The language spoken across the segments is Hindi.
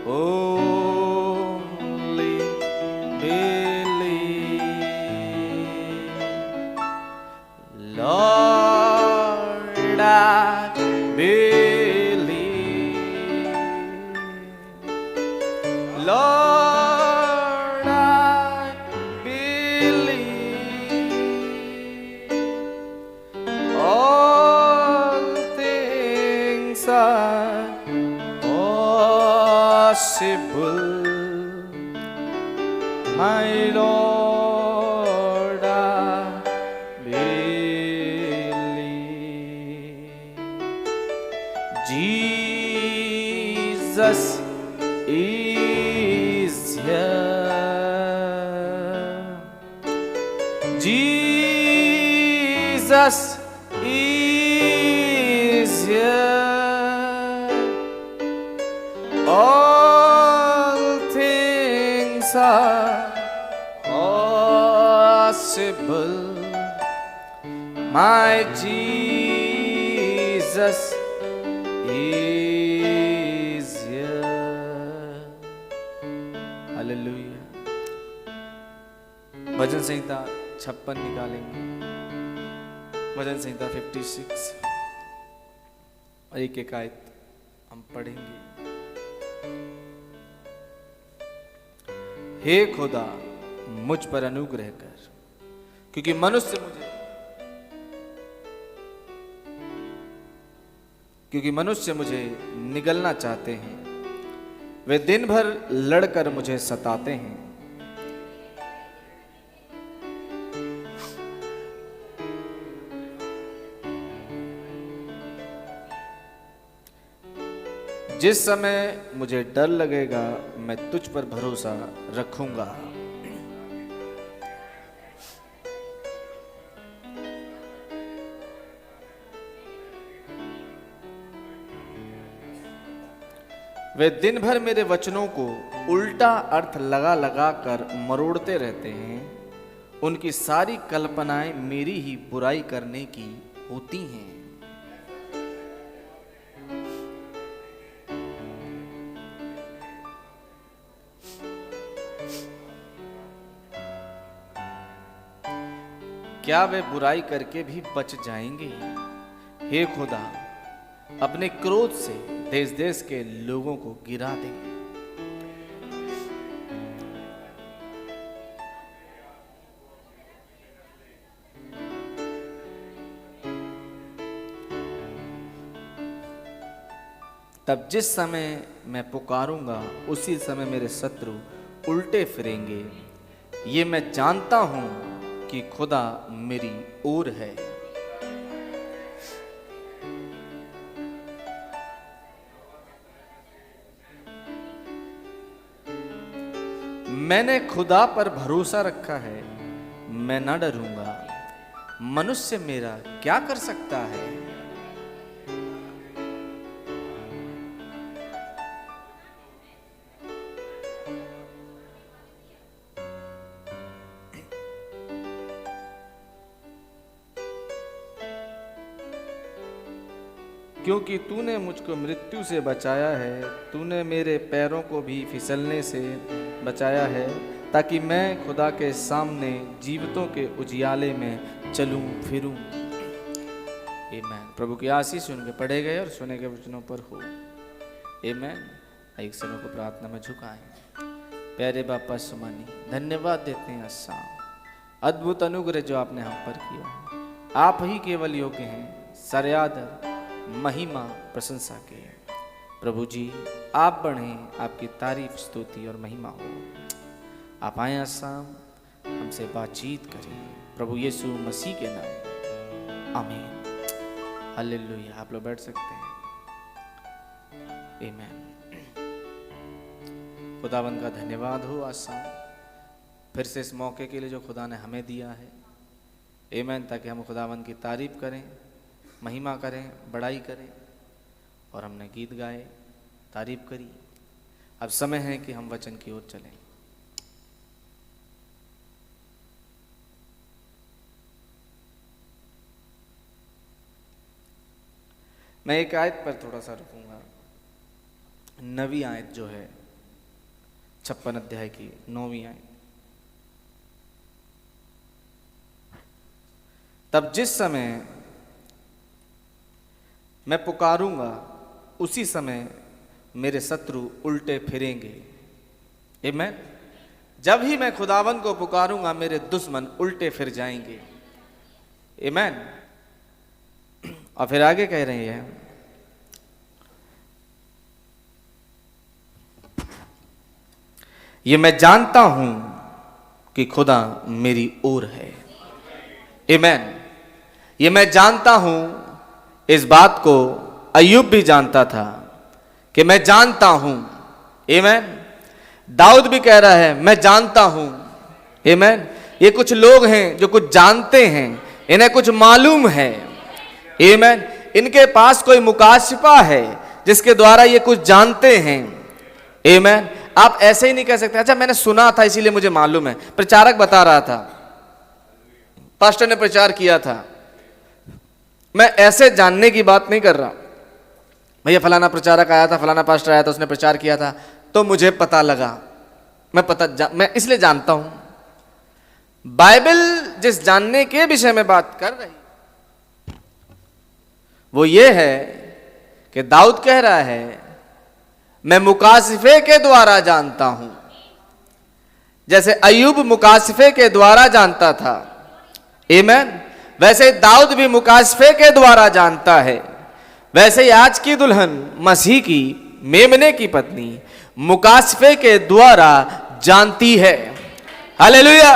only believe. Lord, I believe. Lord, I believe. All things are possible, my Lord, I believe. Jesus is here. Jesus is here. All things are possible. My Jesus is here. Hallelujah. भजन संहिता 56 निकालेंगे, भजन संहिता 56 और एक आयत हम पढ़ेंगे। हे खुदा मुझ पर अनुग्रह कर, क्योंकि मनुष्य मुझे निगलना चाहते हैं, वे दिन भर लड़कर मुझे सताते हैं। जिस समय मुझे डर लगेगा मैं तुझ पर भरोसा रखूंगा। वे दिन भर मेरे वचनों को उल्टा अर्थ लगा लगा कर मरोड़ते रहते हैं। उनकी सारी कल्पनाएं मेरी ही बुराई करने की होती हैं। क्या वे बुराई करके भी बच जाएंगे? हे खुदा, अपने क्रोध से देश देश के लोगों को गिरा दे। तब जिस समय मैं पुकारूंगा उसी समय मेरे शत्रु उल्टे फिरेंगे। ये मैं जानता हूं कि खुदा मेरी ओर है। मैंने खुदा पर भरोसा रखा है, मैं ना डरूंगा। मनुष्य मेरा क्या कर सकता है? क्योंकि तूने मुझको मृत्यु से बचाया है, तूने मेरे पैरों को भी फिसलने से बचाया है, ताकि मैं खुदा के सामने जीवितों के उजियाले में चलूं फिरूं। आमीन। प्रभु की आशीष उनके पढ़े गए और सुने गए वचनों पर हो। आमीन। एक समय को प्रार्थना में झुकाएं। प्यारे बापा सुमानी, धन्यवाद देते हैं शाम अद्भुत अनुग्रह जो आपने हम पर किया है। आप ही केवल योग्य हैं सारे आदर महिमा प्रशंसा के। प्रभु जी आप बढ़ें, आपकी तारीफ स्तुति और महिमा हो। आप आए शाम हमसे बातचीत करें प्रभु यीशु मसीह के नाम। आमीन। हालेलुया। आप लोग बैठ सकते हैं। आमीन। खुदावंद का धन्यवाद हो आज शाम फिर से इस मौके के लिए जो खुदा ने हमें दिया है। आमीन। ताकि हम खुदावंद की तारीफ करें, महिमा करें, बड़ाई करें। और हमने गीत गाए, तारीफ करी। अब समय है कि हम वचन की ओर चलें। मैं एक आयत पर थोड़ा सा रुकूंगा। 9वीं आयत जो है 56 अध्याय की 9वीं आयत। तब जिस समय मैं पुकारूंगा उसी समय मेरे शत्रु उल्टे फिरेंगे। आमीन। जब ही मैं खुदावन को पुकारूंगा मेरे दुश्मन उल्टे फिर जाएंगे। आमीन। और फिर आगे कह रहे हैं, ये मैं जानता हूं कि खुदा मेरी ओर है। आमीन। ये मैं जानता हूं, इस बात को अय्यूब भी जानता था कि मैं जानता हूं। आमीन। दाऊद भी कह रहा है मैं जानता हूं। आमीन। ये कुछ लोग हैं जो कुछ जानते हैं, इन्हें कुछ मालूम है। आमीन। इनके पास कोई मुकाशिफा है जिसके द्वारा ये कुछ जानते हैं। आमीन। आप ऐसे ही नहीं कह सकते अच्छा मैंने सुना था इसीलिए मुझे मालूम है। प्रचारक बता रहा था, पास्टर ने प्रचार किया था, मैं ऐसे जानने की बात नहीं कर रहा। भैया फलाना प्रचारक आया था, फलाना पास्टर आया था, उसने प्रचार किया था तो मुझे पता लगा, मैं इसलिए जानता हूं। बाइबल जिस जानने के विषय में बात कर रही वो ये है कि दाऊद कह रहा है मैं मुकाशिफे के द्वारा जानता हूं। जैसे अय्यूब मुकाशिफे के द्वारा जानता था, आमीन, वैसे दाऊद भी मुकाशिफे के द्वारा जानता है। वैसे ही आज की दुल्हन मसीह की, मेमने की पत्नी मुकाशिफे के द्वारा जानती है। हालेलुया।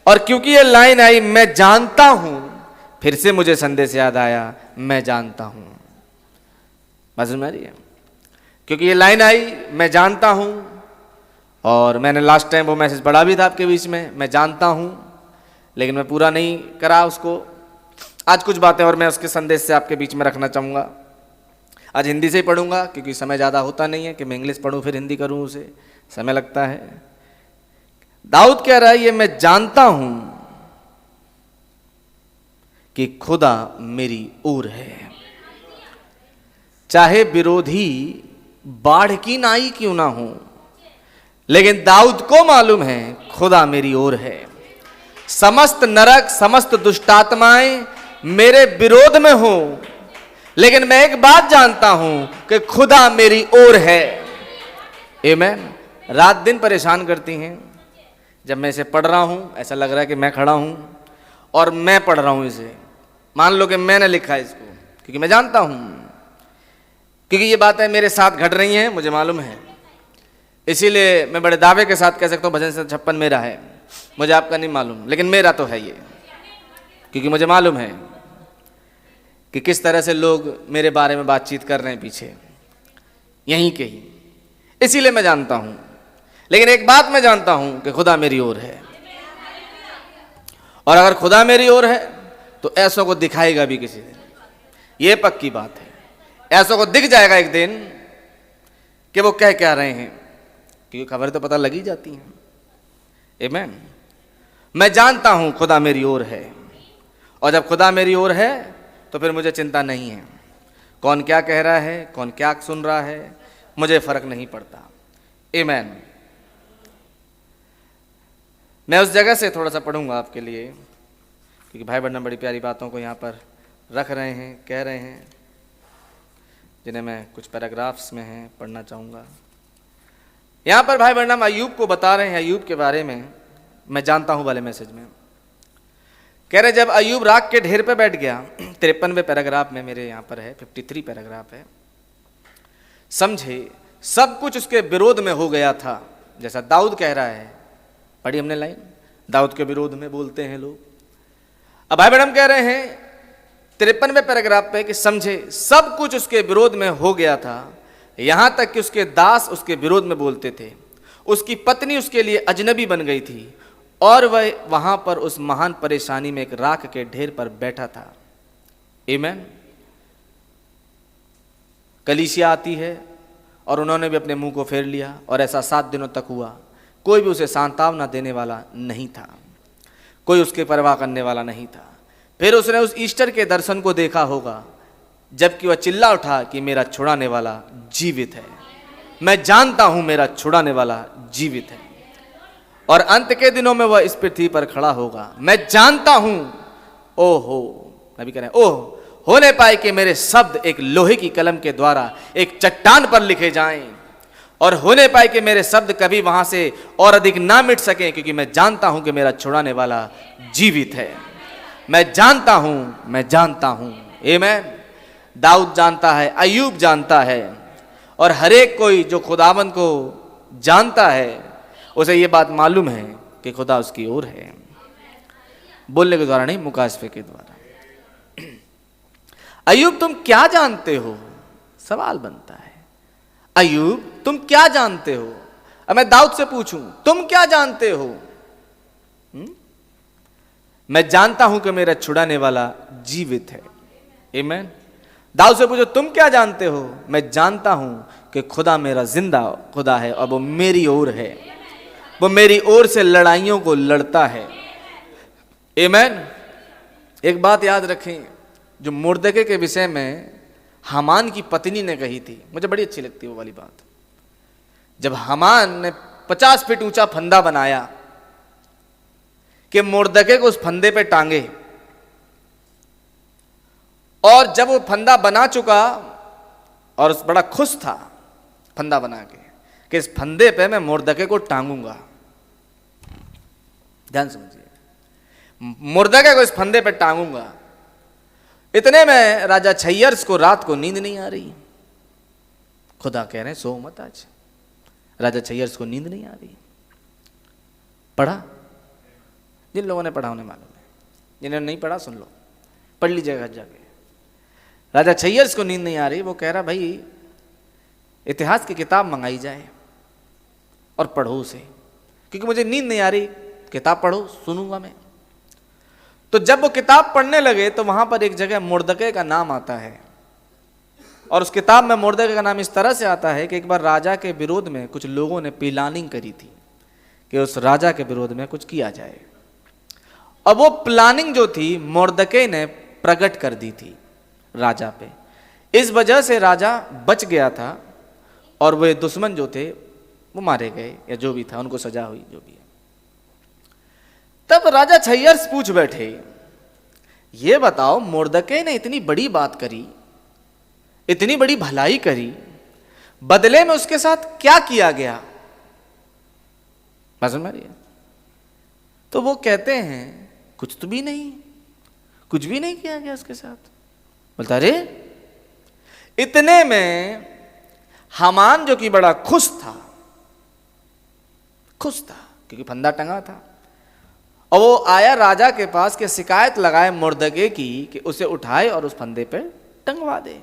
और क्योंकि ये लाइन आई मैं जानता हूं, फिर से मुझे संदेश याद आया मैं जानता हूं। बात समझ में आ रही है? क्योंकि ये लाइन आई मैं जानता हूं, और मैंने लास्ट टाइम वो मैसेज पढ़ा भी था आपके बीच में, मैं जानता हूं, लेकिन मैं पूरा नहीं करा उसको। आज कुछ बातें और मैं उसके संदेश से आपके बीच में रखना चाहूँगा। आज हिंदी से ही पढ़ूंगा क्योंकि समय ज़्यादा होता नहीं है कि मैं इंग्लिश पढ़ूँ फिर हिंदी करूँ, उसे समय लगता है। दाऊद कह रहा है ये मैं जानता हूं कि खुदा मेरी ओर है, चाहे विरोधी बाढ़ की नाई क्यों ना हो, लेकिन दाऊद को मालूम है खुदा मेरी ओर है। समस्त नरक, समस्त दुष्टात्माएं मेरे विरोध में हो, लेकिन मैं एक बात जानता हूं कि खुदा मेरी ओर है। आमीन। रात दिन परेशान करती हैं। जब मैं इसे पढ़ रहा हूं ऐसा लग रहा है कि मैं खड़ा हूं और मैं पढ़ रहा हूं इसे। मान लो कि मैंने लिखा है इसको, क्योंकि मैं जानता हूं, क्योंकि ये बातें मेरे साथ घट रही हैं, मुझे मालूम है। इसीलिए मैं बड़े दावे के साथ कह सकता हूँ भजन 56 मेरा है। मुझे आपका नहीं मालूम, लेकिन मेरा तो है ये, क्योंकि मुझे मालूम है कि किस तरह से लोग मेरे बारे में बातचीत कर रहे हैं पीछे, यहीं के ही। इसीलिए मैं जानता हूं। लेकिन एक बात मैं जानता हूं कि खुदा मेरी ओर है, और अगर खुदा मेरी ओर है तो ऐसों को दिखाएगा भी किसी दिन। ये पक्की बात है, ऐसों को दिख जाएगा एक दिन कि वो कह क्या रहे हैं, क्योंकि खबर तो पता लग ही जाती है। आमीन। मैं जानता हूं खुदा मेरी ओर है, और जब खुदा मेरी ओर है तो फिर मुझे चिंता नहीं है कौन क्या कह रहा है, कौन क्या सुन रहा है, मुझे फर्क नहीं पड़ता। आमीन। मैं उस जगह से थोड़ा सा पढ़ूंगा आपके लिए, क्योंकि भाई बहन बड़ी प्यारी बातों को यहाँ पर रख रहे हैं, कह रहे हैं, जिन्हें मैं कुछ पैराग्राफ्स में हैं पढ़ना चाहूँगा। यहाँ पर भाई बहन अय्यूब को बता रहे हैं, अय्यूब के बारे में मैं जानता हूँ वाले मैसेज में कह रहे जब अय्यूब राख के ढेर पे बैठ गया, 53वें पैराग्राफ में मेरे यहाँ पर है, 53 पैराग्राफ है, समझे सब कुछ उसके विरोध में हो गया था, जैसा दाऊद कह रहा है। पढ़ी हमने लाइन, दाऊद के विरोध में बोलते हैं लोग। अब भाई मैडम कह रहे हैं 53वें पैराग्राफ पे कि समझे सब कुछ उसके विरोध में हो गया था, यहां तक कि उसके दास उसके विरोध में बोलते थे। उसकी पत्नी उसके लिए अजनबी बन गई थी, और वह वहां पर उस महान परेशानी में एक राख के ढेर पर बैठा था। आमीन। कलीसिया आती है और उन्होंने भी अपने मुंह को फेर लिया, और ऐसा 7 दिनों तक हुआ। कोई भी उसे सांत्वना देने वाला नहीं था, कोई उसकी परवाह करने वाला नहीं था। फिर उसने उस ईस्टर के दर्शन को देखा होगा, जबकि वह चिल्ला उठा कि मेरा छुड़ाने वाला जीवित है। मैं जानता हूं मेरा छुड़ाने वाला जीवित है और अंत के दिनों में वह इस पृथ्वी पर खड़ा होगा। मैं जानता हूं, ओहो, नबी कह रहे हैं, ओह होने पाए कि मेरे शब्द एक लोहे की कलम के द्वारा एक चट्टान पर लिखे जाएं, और होने पाए कि मेरे शब्द कभी वहां से और अधिक ना मिट सकें, क्योंकि मैं जानता हूं कि मेरा छुड़ाने वाला जीवित है। मैं जानता हूं। आमीन। दाऊद जानता है, अय्यूब जानता है, और हर एक कोई जो खुदावंद को जानता है उसे ये बात मालूम है कि खुदा उसकी ओर है। बोलने के द्वारा नहीं, मुकाशफे के द्वारा। अय्यूब तुम क्या जानते हो? सवाल बनता है, अय्यूब तुम क्या जानते हो? अब मैं दाऊद से पूछूं, तुम क्या जानते हो? मैं जानता हूं कि मेरा छुड़ाने वाला जीवित है। आमीन। दाऊद से पूछो, तुम क्या जानते हो? मैं जानता हूं कि खुदा मेरा जिंदा खुदा है और वो मेरी ओर है, वो मेरी ओर से लड़ाइयों को लड़ता है। आमीन। एक बात याद रखें, जो मुर्दके के विषय में हामान की पत्नी ने कही थी, मुझे बड़ी अच्छी लगती है वो वाली बात। जब हामान ने 50 फीट ऊंचा फंदा बनाया कि मुर्दके को उस फंदे पे टांगे, और जब वो फंदा बना चुका और उस बड़ा खुश था फंदा बना के कि इस फंदे पे मैं मुर्दके को टांगूंगा। ध्यान समझिए, मुर्दके को इस फंदे पे टांगूंगा। इतने में राजा छैयर्स को रात को नींद नहीं आ रही। खुदा कह रहे हैं सो मत आज। राजा छैयर्स को नींद नहीं आ रही। पढ़ा? जिन लोगों ने पढ़ा उन्हें मालूम है, जिन्होंने नहीं पढ़ा सुन लो, पढ़ लीजिएगा जाके। राजा छैयर्स को नींद नहीं आ रही। वो कह रहा, भाई इतिहास की किताब मंगाई जाए और पढ़ो उसे, क्योंकि मुझे नींद नहीं आ रही। किताब पढ़ो, सुनूंगा मैं। तो जब वो किताब पढ़ने लगे तो वहां पर एक जगह मुर्दके का नाम आता है, और उस किताब में मुर्दके का नाम इस तरह से आता है कि एक बार राजा के विरोध में कुछ लोगों ने प्लानिंग करी थी कि उस राजा के विरोध में कुछ किया जाए। अब वो प्लानिंग जो थी मुर्दके ने प्रकट कर दी थी राजा पे। इस वजह से राजा बच गया था और वे दुश्मन जो थे वो मारे गए, या जो भी था उनको सजा हुई, जो भी है। तब राजा छैयर्स पूछ बैठे, ये बताओ मुर्दके ने इतनी बड़ी बात करी, इतनी बड़ी भलाई करी, बदले में उसके साथ क्या किया गया? समझ में आ रही है? तो वो कहते हैं कुछ तो भी नहीं, कुछ भी नहीं किया गया उसके साथ। बोलता अरे, इतने में हामान जो कि बड़ा खुश था क्योंकि फंदा टंगा था, और वो आया राजा के पास के शिकायत लगाए मुर्दके की कि उसे उठाए और उस फंदे पे टंगवा दे।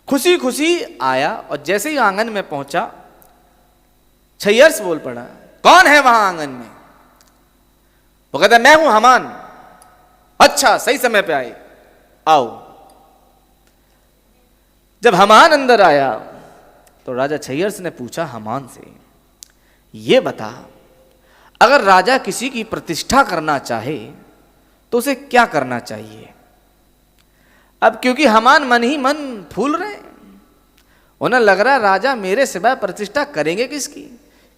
खुशी खुशी आया, और जैसे ही आंगन में पहुंचा छैयर्स बोल पड़ा, कौन है वहां आंगन में? वो कहता मैं हूं हामान। अच्छा, सही समय पे आए, आओ। जब हामान अंदर आया तो राजा छैयर्स ने पूछा हामान से, ये बता, अगर राजा किसी की प्रतिष्ठा करना चाहे तो उसे क्या करना चाहिए? अब क्योंकि हामान मन ही मन फूल रहे, उन्हें लग रहा है राजा मेरे सिवाय प्रतिष्ठा करेंगे किसकी,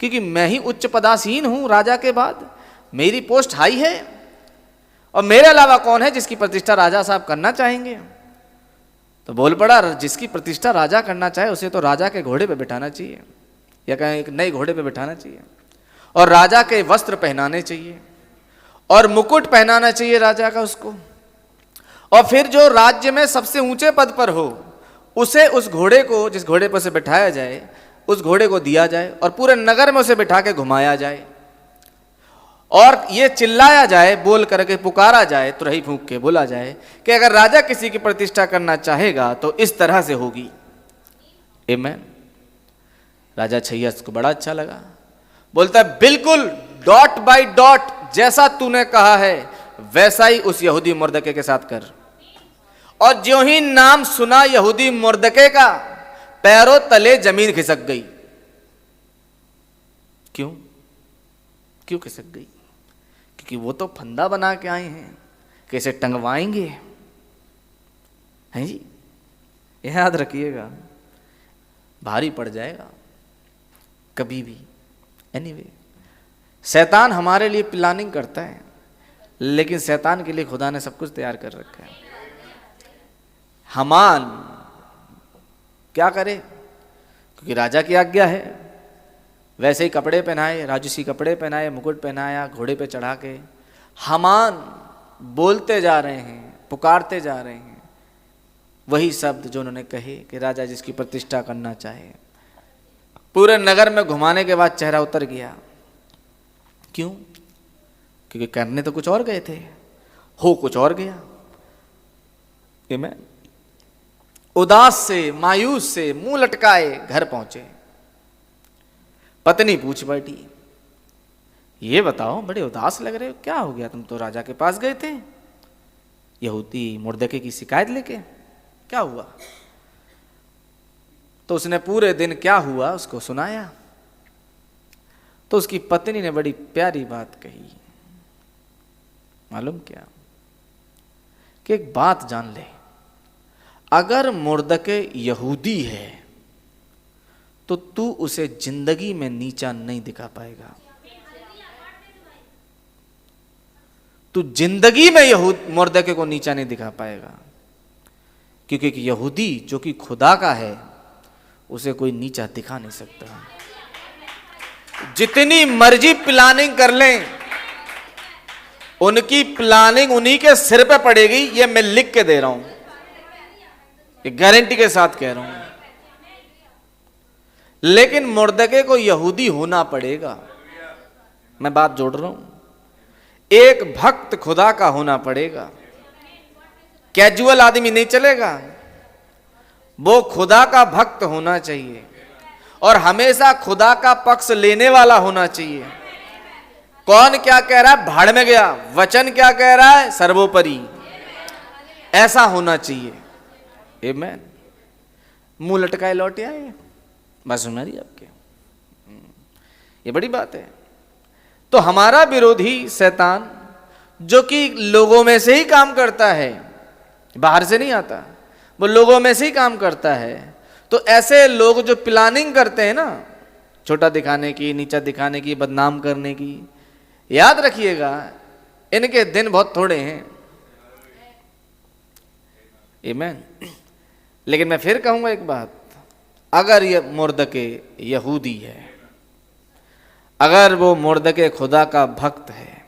क्योंकि मैं ही उच्च पदासीन हूं राजा के बाद, मेरी पोस्ट हाई है, और मेरे अलावा कौन है जिसकी प्रतिष्ठा राजा साहब करना चाहेंगे? तो बोल पड़ा, जिसकी प्रतिष्ठा राजा करना चाहे उसे तो राजा के घोड़े पे बिठाना चाहिए, या कहीं एक नए घोड़े पे बिठाना चाहिए, और राजा के वस्त्र पहनाने चाहिए, और मुकुट पहनाना चाहिए राजा का उसको, और फिर जो राज्य में सबसे ऊंचे पद पर हो उसे उस घोड़े को, जिस घोड़े पर उसे बिठाया जाए, उस घोड़े को दिया जाए, और पूरे नगर में उसे बिठा के घुमाया जाए, और ये चिल्लाया जाए, बोल करके पुकारा जाए, तुरही फूंक के बोला जाए कि अगर राजा किसी की प्रतिष्ठा करना चाहेगा तो इस तरह से होगी। आमीन। राजा छैयर्स को बड़ा अच्छा लगा। बोलता है बिल्कुल डॉट बाय डॉट जैसा तूने कहा है वैसा ही उस यहूदी मुर्दके के साथ कर। और ज्यों ही नाम सुना यहूदी मुर्दके का, पैरों तले जमीन खिसक गई। क्यों? क्यों खिसक गई? क्योंकि वो तो फंदा बना के आए हैं, कैसे टंगवाएंगे? हैं जी, याद रखिएगा, भारी पड़ जाएगा। कभी भी। एनीवे, शैतान हमारे लिए प्लानिंग करता है, लेकिन शैतान के लिए खुदा ने सब कुछ तैयार कर रखा है। हामान क्या करे, क्योंकि राजा की आज्ञा है, वैसे ही कपड़े पहनाए, राजसी कपड़े पहनाए, मुकुट पहनाया, घोड़े पे चढ़ा के हामान बोलते जा रहे हैं, पुकारते जा रहे हैं वही शब्द जो उन्होंने कहे कि राजा जिसकी प्रतिष्ठा करना चाहे। पूरे नगर में घुमाने के बाद चेहरा उतर गया। क्यों? क्योंकि करने तो कुछ और गए थे, हो कुछ और गया। आमीन। उदास से, मायूस से, मुंह लटकाए घर पहुंचे। पत्नी पूछ बैठी, ये बताओ बड़े उदास लग रहे हो, क्या हो गया? तुम तो राजा के पास गए थे यहूदी मुर्दके की शिकायत लेके, क्या हुआ? तो उसने पूरे दिन क्या हुआ उसको सुनाया। तो उसकी पत्नी ने बड़ी प्यारी बात कही, मालूम क्या? कि एक बात जान ले, अगर मुर्दके यहूदी है तो तू उसे जिंदगी में नीचा नहीं दिखा पाएगा। तू जिंदगी में मुर्दके को नीचा नहीं दिखा पाएगा, क्योंकि एक यहूदी जो कि खुदा का है उसे कोई नीचा दिखा नहीं सकता। जितनी मर्जी प्लानिंग कर लें, उनकी प्लानिंग उन्हीं के सिर पे पड़ेगी। ये मैं लिख के दे रहा हूं, ये गारंटी के साथ कह रहा हूं। लेकिन मुर्दके को यहूदी होना पड़ेगा। मैं बात जोड़ रहा हूं, एक भक्त खुदा का होना पड़ेगा। कैजुअल आदमी नहीं चलेगा, वो खुदा का भक्त होना चाहिए और हमेशा खुदा का पक्ष लेने वाला होना चाहिए। कौन क्या कह रहा है भाड़ में गया, वचन क्या कह रहा है सर्वोपरि, ऐसा होना चाहिए। आमीन। मुंह लटकाए लौटे आए, बात सुन रही आपके, ये बड़ी बात है। तो हमारा विरोधी शैतान जो कि लोगों में से ही काम करता है, बाहर से नहीं आता, वो लोगों में से ही काम करता है। तो ऐसे लोग जो प्लानिंग करते हैं ना, छोटा दिखाने की, नीचा दिखाने की, बदनाम करने की, याद रखिएगा इनके दिन बहुत थोड़े हैं। आमीन। लेकिन मैं फिर कहूंगा एक बात, अगर ये मुर्दके यहूदी है, अगर वो मुर्दके खुदा का भक्त है,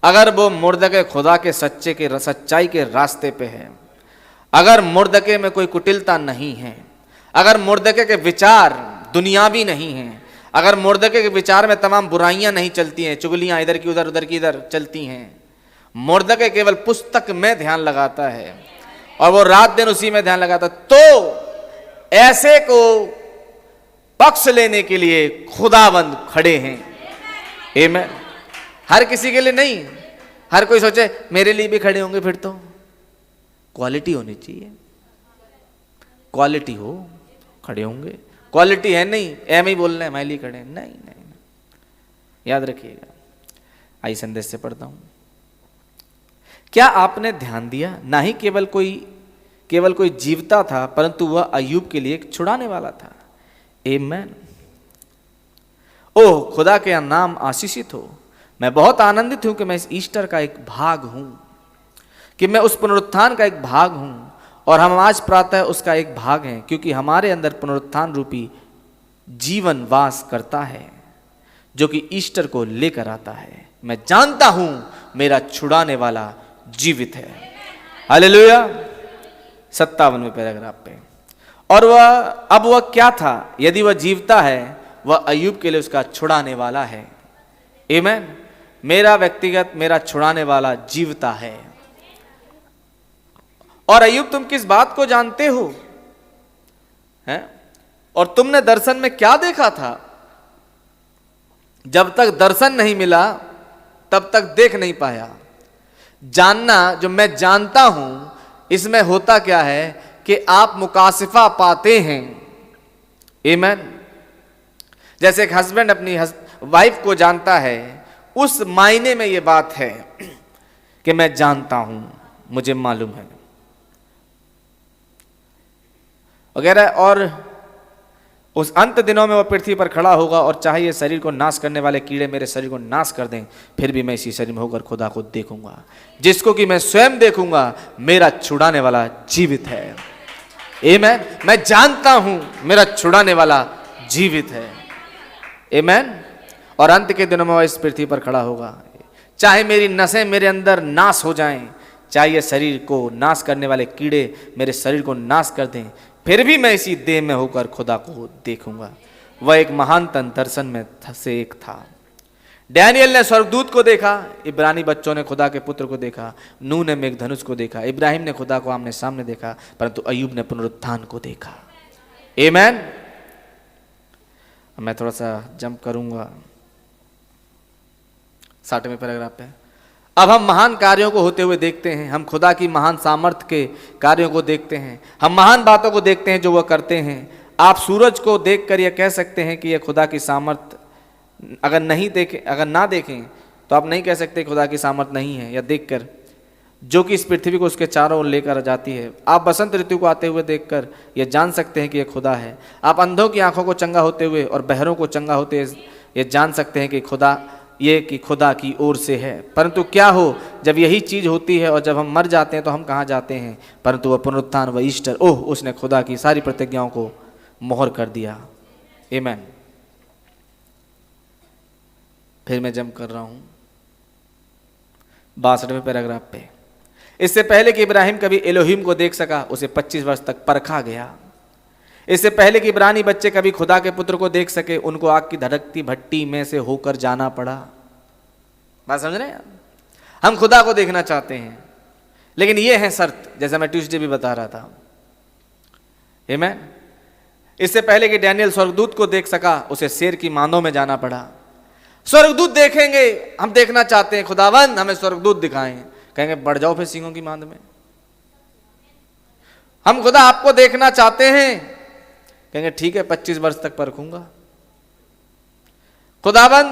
अगर वो मुर्दके खुदा के सच्चाई के रास्ते पे है, अगर मुर्दके में कोई कुटिलता नहीं है, अगर मुर्दके के विचार दुनियावी नहीं हैं, अगर मुर्दके के विचार में तमाम बुराइयां नहीं चलती हैं, चुगलियां इधर की उधर, उधर की इधर चलती हैं, मुर्दके केवल पुस्तक में ध्यान लगाता है और वो रात दिन उसी में ध्यान लगाता, तो ऐसे को पक्ष लेने के लिए खुदाबंद खड़े हैं। आमीन। हर किसी के लिए नहीं, हर कोई सोचे मेरे लिए भी खड़े होंगे, फिर तो क्वालिटी होनी चाहिए, क्वालिटी हो खड़े होंगे। क्वालिटी है नहीं, एम ही बोलना है हमारे लिए खड़े, नहीं नहीं, नहीं। याद रखिएगा। आई संदेश से पढ़ता हूं, क्या आपने ध्यान दिया, ना ही केवल कोई जीवता था, परंतु वह अय्यूब के लिए एक छुड़ाने वाला था। आमीन। ओह खुदा के नाम आशीषित हो। मैं बहुत आनंदित हूं कि मैं इस ईस्टर का एक भाग हूं, कि मैं उस पुनरुत्थान का एक भाग हूं और हम आज प्रातः उसका एक भाग हैं, क्योंकि हमारे अंदर पुनरुत्थान रूपी जीवन वास करता है जो कि ईस्टर को लेकर आता है। मैं जानता हूं मेरा छुड़ाने वाला जीवित है। हालेलुया। 57वें पैराग्राफ पे। और वह क्या था, यदि वह जीवता है, वह अय्यूब के लिए उसका छुड़ाने वाला है। आमीन। मेरा व्यक्तिगत, मेरा छुड़ाने वाला जीवता है। और अय्यूब तुम किस बात को जानते हो, हैं? और तुमने दर्शन में क्या देखा था? जब तक दर्शन नहीं मिला तब तक देख नहीं पाया। जानना, जो मैं जानता हूं, इसमें होता क्या है कि आप मुकाशिफा पाते हैं। आमीन। जैसे एक हस्बैंड अपनी वाइफ को जानता है, उस मायने में यह बात है कि मैं जानता हूं, मुझे मालूम है वगैरह। और उस अंत दिनों में वह पृथ्वी पर खड़ा होगा और चाहे ये शरीर को नाश करने वाले कीड़े मेरे शरीर को नाश कर दें, फिर भी मैं इसी शरीर में होकर खुदा को देखूंगा, जिसको कि मैं स्वयं देखूंगा। मेरा छुड़ाने वाला जीवित है। आमेन। मैं जानता हूं मेरा छुड़ाने वाला जीवित है। आमेन। और अंत के दिनों में वह इस पृथ्वी पर खड़ा होगा। चाहे मेरी नसें मेरे अंदर नाश हो जाएं, चाहे ये शरीर को नाश करने वाले कीड़े मेरे शरीर को नाश कर दें, फिर भी मैं इसी देह में होकर खुदा को देखूंगा। वह एक महान दर्शन में से एक था। डैनियल ने स्वर्गदूत को देखा, इब्रानी बच्चों ने खुदा के पुत्र को देखा, नूह ने मेघधनुष को देखा, इब्राहिम ने खुदा को आमने सामने देखा, परंतु अय्यूब ने पुनरुत्थान को देखा। आमेन। मैं थोड़ा सा जंप करूंगा 60वें पैराग्राफ पे। अब हम महान कार्यों को होते हुए देखते हैं, हम खुदा की महान सामर्थ्य के कार्यों को देखते हैं, हम महान बातों को देखते हैं जो वह करते हैं। आप सूरज को देखकर यह कह सकते हैं कि यह खुदा की सामर्थ्य, अगर ना देखें तो आप नहीं कह सकते खुदा की सामर्थ्य नहीं है। या देखकर जो कि इस पृथ्वी को उसके चारों ओर लेकर जाती है। आप बसंत ऋतु को आते हुए देखकर यह जान सकते हैं कि यह खुदा है। आप अंधों की आंखों को चंगा होते हुए और बहरों को चंगा होते ये जान सकते हैं कि खुदा की ओर से है। परंतु क्या हो जब यही चीज होती है और जब हम मर जाते हैं तो हम कहाँ जाते हैं? परंतु वह पुनरुत्थान, वह ईस्टर, उसने खुदा की सारी प्रतिज्ञाओं को मोहर कर दिया। आमेन। फिर मैं जंप कर रहा हूं 62वें पैराग्राफ पे। इससे पहले कि इब्राहिम कभी एलोहिम को देख सका, उसे 25 वर्ष तक परखा गया। इससे पहले कि इब्रानी बच्चे कभी खुदा के पुत्र को देख सके, उनको आग की धड़कती भट्टी में से होकर जाना पड़ा। बात समझ रहे हैं? हम खुदा को देखना चाहते हैं, लेकिन यह है शर्त, जैसा मैं ट्यूसडे भी बता रहा था। आमेन। इससे पहले कि डैनियल स्वर्गदूत को देख सका, उसे शेर की मांदों में जाना पड़ा। स्वर्गदूत देखेंगे, हम देखना चाहते हैं, खुदावन हमें स्वर्गदूत दिखाएं। कहेंगे बढ़ जाओ फिर सिंहों की मांद में। हम खुदा आपको देखना चाहते हैं, कहेंगे ठीक है 25 वर्ष तक परखूंगा। खुदावन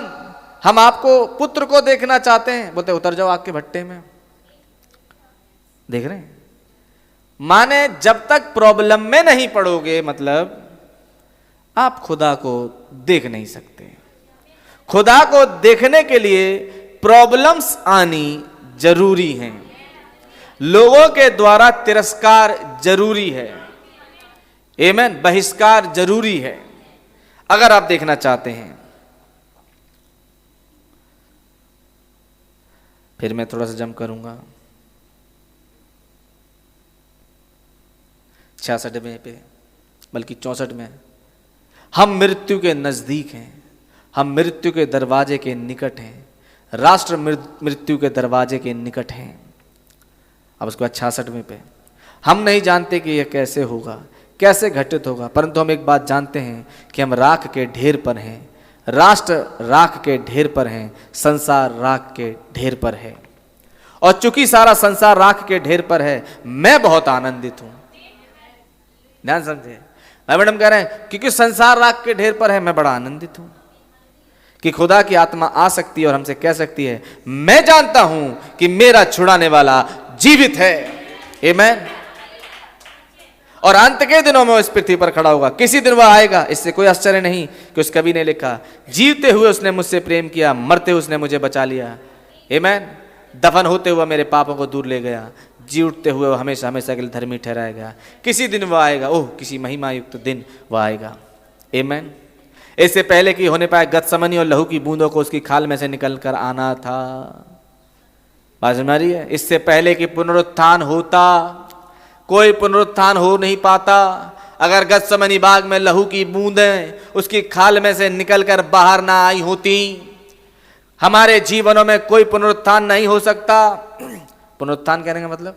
हम आपको पुत्र को देखना चाहते हैं, बोलते उतर जाओ आग के भट्टे में। देख रहे हैं? माने जब तक प्रॉब्लम में नहीं पड़ोगे, मतलब आप खुदा को देख नहीं सकते। खुदा को देखने के लिए प्रॉब्लम्स आनी जरूरी हैं, लोगों के द्वारा तिरस्कार जरूरी है। आमेन। बहिष्कार जरूरी है अगर आप देखना चाहते हैं। फिर मैं थोड़ा सा जंप करूंगा 66वें पे, बल्कि 64 में। हम मृत्यु के नजदीक हैं, हम मृत्यु के दरवाजे के निकट हैं, राष्ट्र मृत्यु के दरवाजे के निकट हैं। अब उसके बाद 66वें पे, हम नहीं जानते कि यह कैसे होगा, कैसे घटित होगा, परंतु हम एक बात जानते हैं कि हम राख के ढेर पर हैं, राष्ट्र राख के ढेर पर हैं, संसार राख के ढेर पर है। और चूंकि सारा संसार राख के ढेर पर है, मैं बहुत आनंदित हूं। ध्यान समझे, मैडम कह रहे हैं क्योंकि संसार राख के ढेर पर है, मैं बड़ा आनंदित हूं कि खुदा की आत्मा आ सकती है और हमसे कह सकती है, मैं जानता हूं कि मेरा छुड़ाने वाला जीवित है। आमेन। और अंत के दिनों में वो इस पृथ्वी पर खड़ा होगा। किसी दिन वह आएगा, इससे कोई आश्चर्य नहीं कि उस कवि ने लिखा, जीवते हुए उसने मुझसे प्रेम किया, मरते हुए उसने मुझे बचा लिया। आमेन। दफन होते हुए मेरे पापों को दूर ले गया, जी उठते हुए वो हमेशा हमेशा के लिए धर्मी ठहराया गया। किसी दिन वह आएगा, किसी महिमा युक्त दिन वह आएगा। आमेन। इससे पहले कि होने पाए गतसमनी और लहू की बूंदों को उसकी खाल में से निकल कर आना था। बात सुन रही है? इससे पहले कि पुनरुत्थान होता, कोई पुनरुत्थान हो नहीं पाता अगर गतसमनी बाग में लहू की बूंदें उसकी खाल में से निकलकर बाहर ना आई होती। हमारे जीवनों में कोई पुनरुत्थान नहीं हो सकता। पुनरुत्थान कहने का मतलब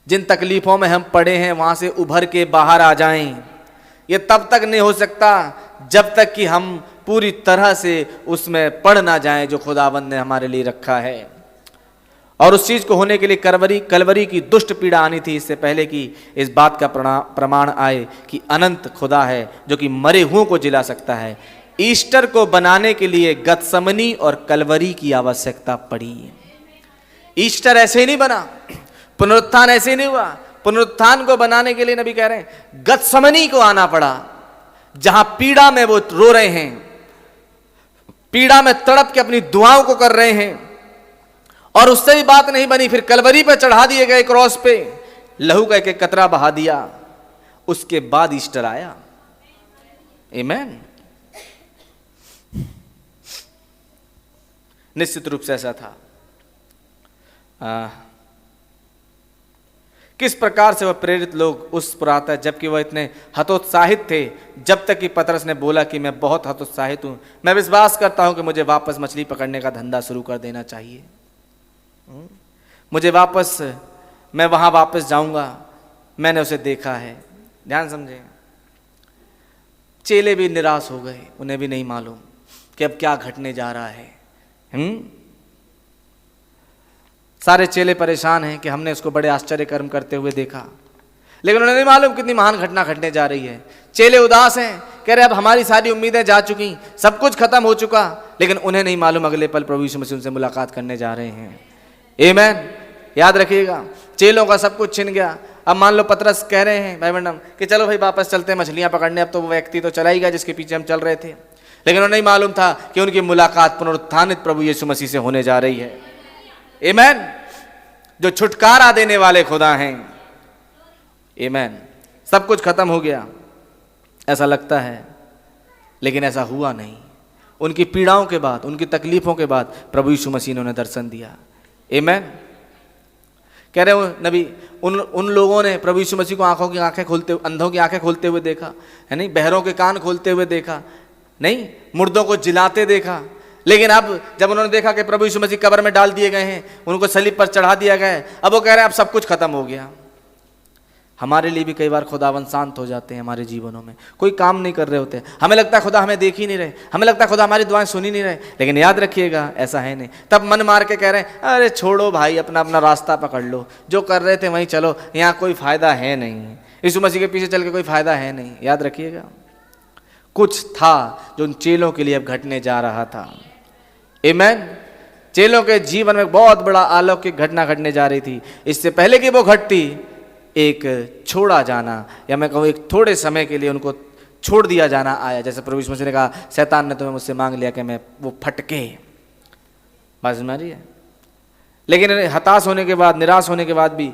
जिन तकलीफों में हम पड़े हैं वहां से उभर के बाहर आ जाएं। ये तब तक नहीं हो सकता जब तक कि हम पूरी तरह से उसमें पड़ ना जाएं जो खुदावंद ने हमारे लिए रखा है। और उस चीज को होने के लिए कलवरी की दुष्ट पीड़ा आनी थी, इससे पहले कि इस बात का प्रमाण आए कि अनंत खुदा है जो कि मरे हुओं को जिला सकता है। ईस्टर को बनाने के लिए गतसमनी और कलवरी की आवश्यकता पड़ी। ईस्टर ऐसे ही नहीं बना, पुनरुत्थान ऐसे ही नहीं हुआ। पुनरुत्थान को बनाने के लिए नबी कह रहे हैं गतसमनी को आना पड़ा। जहां पीड़ा में वो रो रहे हैं, पीड़ा में तड़प के अपनी दुआओं को कर रहे हैं, और उससे भी बात नहीं बनी, फिर कलवरी पे चढ़ा दिए गए क्रॉस पे, लहू का एक एक कतरा बहा दिया। उसके बाद ईस्टर आया। आमीन। निश्चित रूप से ऐसा था। किस प्रकार से वह प्रेरित लोग उस पर आता है, जबकि वह इतने हतोत्साहित थे, जब तक कि पतरस ने बोला कि मैं बहुत हतोत्साहित हूं, मैं विश्वास करता हूं कि मुझे वापस मछली पकड़ने का धंधा शुरू कर देना चाहिए, मुझे वापस, मैं वहां वापस जाऊंगा, मैंने उसे देखा है। ध्यान समझे, चेले भी निराश हो गए, उन्हें भी नहीं मालूम कि अब क्या घटने जा रहा है। सारे चेले परेशान हैं कि हमने उसको बड़े आश्चर्य कर्म करते हुए देखा, लेकिन उन्हें नहीं मालूम कितनी महान घटना घटने जा रही है। चेले उदास हैं, कह रहे अब हमारी सारी उम्मीदें जा चुकी, सब कुछ खत्म हो चुका, लेकिन उन्हें नहीं मालूम अगले पल प्रभु यीशु मसीह उनसे मुलाकात करने जा रहे हैं। आमीन। याद रखिएगा, चेलों का सब कुछ छिन गया। अब मान लो पतरस कह रहे हैं भाई मैडम कि चलो भाई वापस चलते हैं मछलियां पकड़ने, अब तो वो व्यक्ति तो चला ही गया जिसके पीछे हम चल रहे थे, लेकिन उन्हें नहीं मालूम था कि उनकी मुलाकात पुनरुत्थानित प्रभु यीशु मसीह से होने जा रही है। आमीन। जो छुटकारा देने वाले खुदा हैं। आमीन। सब कुछ खत्म हो गया ऐसा लगता है, लेकिन ऐसा हुआ नहीं। उनकी पीड़ाओं के बाद, उनकी तकलीफों के बाद प्रभु यीशु मसीह ने उन्हें दर्शन दिया। आमीन। कह रहे हो नबी, उन लोगों ने प्रभु यीशु मसीह को आंखें खोलते, अंधों की आंखें खोलते हुए देखा है नहीं, बहरों के कान खोलते हुए देखा नहीं, मुर्दों को जिलाते देखा, लेकिन अब जब उन्होंने देखा कि प्रभु यीशु मसीह कब्र में डाल दिए गए हैं, उनको सलीब पर चढ़ा दिया गया है, अब वो कह रहे हैं अब सब कुछ खत्म हो गया। हमारे लिए भी कई बार खुदावन शांत हो जाते हैं हमारे जीवनों में, कोई काम नहीं कर रहे होते, हमें लगता है खुदा हमें देख ही नहीं रहे, हमें लगता है खुदा हमारी दुआएं सुन ही नहीं रहे, लेकिन याद रखिएगा ऐसा है नहीं। तब मन मार के कह रहे हैं अरे छोड़ो भाई, अपना अपना रास्ता पकड़ लो, जो कर रहे थे वहीं चलो, यहाँ कोई फायदा है नहीं, यीशु मसीह के पीछे चल के कोई फायदा है नहीं। याद रखिएगा, कुछ था जो उन चेलों के लिए अब घटने जा रहा था। आमीन। चेलों के जीवन में बहुत बड़ा अलौकिक घटना घटने जा रही थी। इससे पहले कि वो घटती, एक छोड़ा जाना, या मैं कहूँ एक थोड़े समय के लिए उनको छोड़ दिया जाना आया। जैसे प्रभु यीशु मसीह ने कहा शैतान ने तुम्हें मुझसे मांग लिया कि मैं वो फटके, बात समझ रही है। लेकिन हताश होने के बाद, निराश होने के बाद भी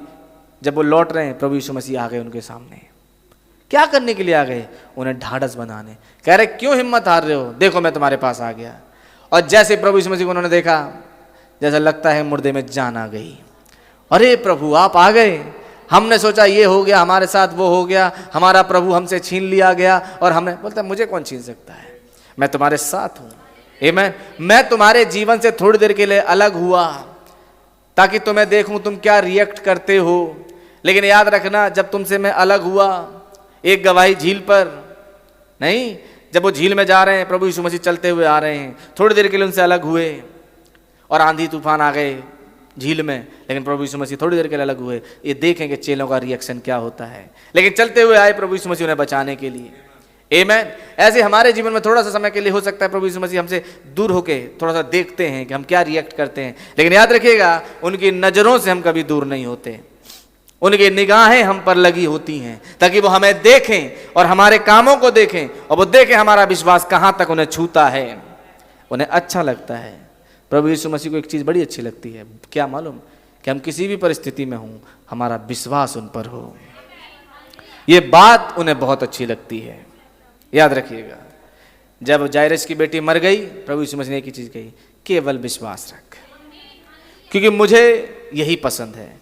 जब वो लौट रहे हैं, प्रभु यीशु मसीह आ गए उनके सामने। क्या करने के लिए आ गए? उन्हें ढाढ़स बनाने। कह रहे क्यों हिम्मत हार रहे हो, देखो मैं तुम्हारे पास आ गया। और जैसे प्रभु यीशु मसीह को उन्होंने देखा, जैसा लगता है मुर्दे में जान आ गई। अरे प्रभु आप आ गए, हमने सोचा ये हो गया हमारे साथ, वो हो गया, हमारा प्रभु हमसे छीन लिया गया, और हमने बोलता मुझे कौन छीन सकता है, मैं तुम्हारे साथ हूं। आमीन। मैं तुम्हारे जीवन से थोड़ी देर के लिए अलग हुआ ताकि तुम्हें देखूं तुम क्या रिएक्ट करते हो। लेकिन याद रखना, जब तुमसे मैं अलग हुआ, एक गवाही झील पर नहीं, जब वो झील में जा रहे हैं, प्रभु यीशु मसीह चलते हुए आ रहे हैं, थोड़ी देर के लिए उनसे अलग हुए और आंधी तूफान आ गए झील में, लेकिन प्रभु यीशु मसीह थोड़ी देर के लिए अलग हुए। ये देखेंगे चेलों का रिएक्शन क्या होता है, लेकिन चलते हुए आए प्रभु यीशु मसीह उन्हें बचाने के लिए। आमीन। ऐसे हमारे जीवन में थोड़ा सा समय के लिए हो सकता है प्रभु यीशु मसीह हमसे दूर होके थोड़ा सा देखते हैं कि हम क्या रिएक्ट करते हैं, लेकिन याद रखिएगा उनकी नजरों से हम कभी दूर नहीं होते, उनकी निगाहें हम पर लगी होती हैं ताकि वो हमें देखें और हमारे कामों को देखें, और वो देखें हमारा विश्वास कहाँ तक उन्हें छूता है, उन्हें अच्छा लगता है। प्रभु यीशु मसीह को एक चीज़ बड़ी अच्छी लगती है, क्या मालूम? कि हम किसी भी परिस्थिति में हों, हमारा विश्वास उन पर हो। ये बात उन्हें बहुत अच्छी लगती है। याद रखिएगा, जब जायरस की बेटी मर गई, प्रभु यीशु मसीह ने एक ही चीज़ कही, केवल विश्वास रख, क्योंकि मुझे यही पसंद है।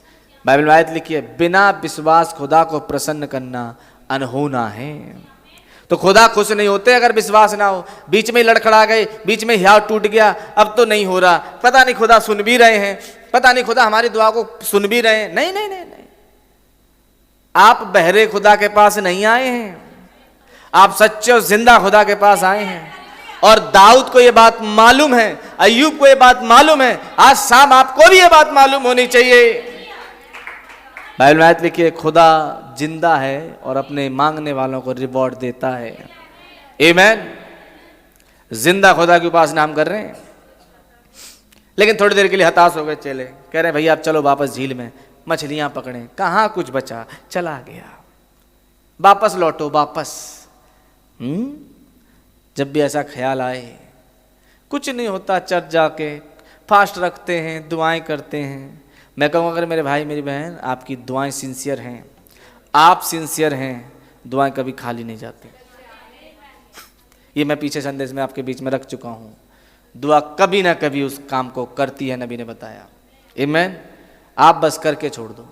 बाइबल में आयत लिखी है, बिना विश्वास खुदा को प्रसन्न करना अनहोना है। तो खुदा खुश नहीं होते अगर विश्वास ना हो। बीच में लड़खड़ा गए, बीच में हियाव टूट गया, अब तो नहीं हो रहा, पता नहीं खुदा सुन भी रहे हैं, पता नहीं खुदा हमारी दुआ को सुन भी रहे हैं। नहीं नहीं नहीं नहीं, आप बहरे खुदा के पास नहीं आए हैं, आप सच्चे और जिंदा खुदा के पास आए हैं। और दाऊद को ये बात मालूम है, अय्यूब को ये बात मालूम है, आज शाम आपको भी ये बात मालूम होनी चाहिए। बाइबल में आयत लिखी है, खुदा जिंदा है और अपने मांगने वालों को रिवॉर्ड देता है। आमीन। जिंदा खुदा की उपासना हम कर रहे हैं। लेकिन थोड़ी देर के लिए हताश हो गए चेले, कह रहे हैं भैया आप चलो वापस झील में मछलियां पकड़ें। कहाँ कुछ बचा, चला गया, वापस लौटो, वापस जब भी ऐसा ख्याल आए, कुछ नहीं होता, चर्च जाके फास्ट रखते हैं, दुआएं करते हैं। मैं कहूँगा अगर मेरे भाई मेरी बहन आपकी दुआएं सिंसियर हैं, आप सिंसियर हैं, दुआएं कभी खाली नहीं जाती। ये मैं पीछे संदेश में आपके बीच में रख चुका हूँ। दुआ कभी ना कभी उस काम को करती है, नबी ने बताया। आमीन। आप बस करके छोड़ दो।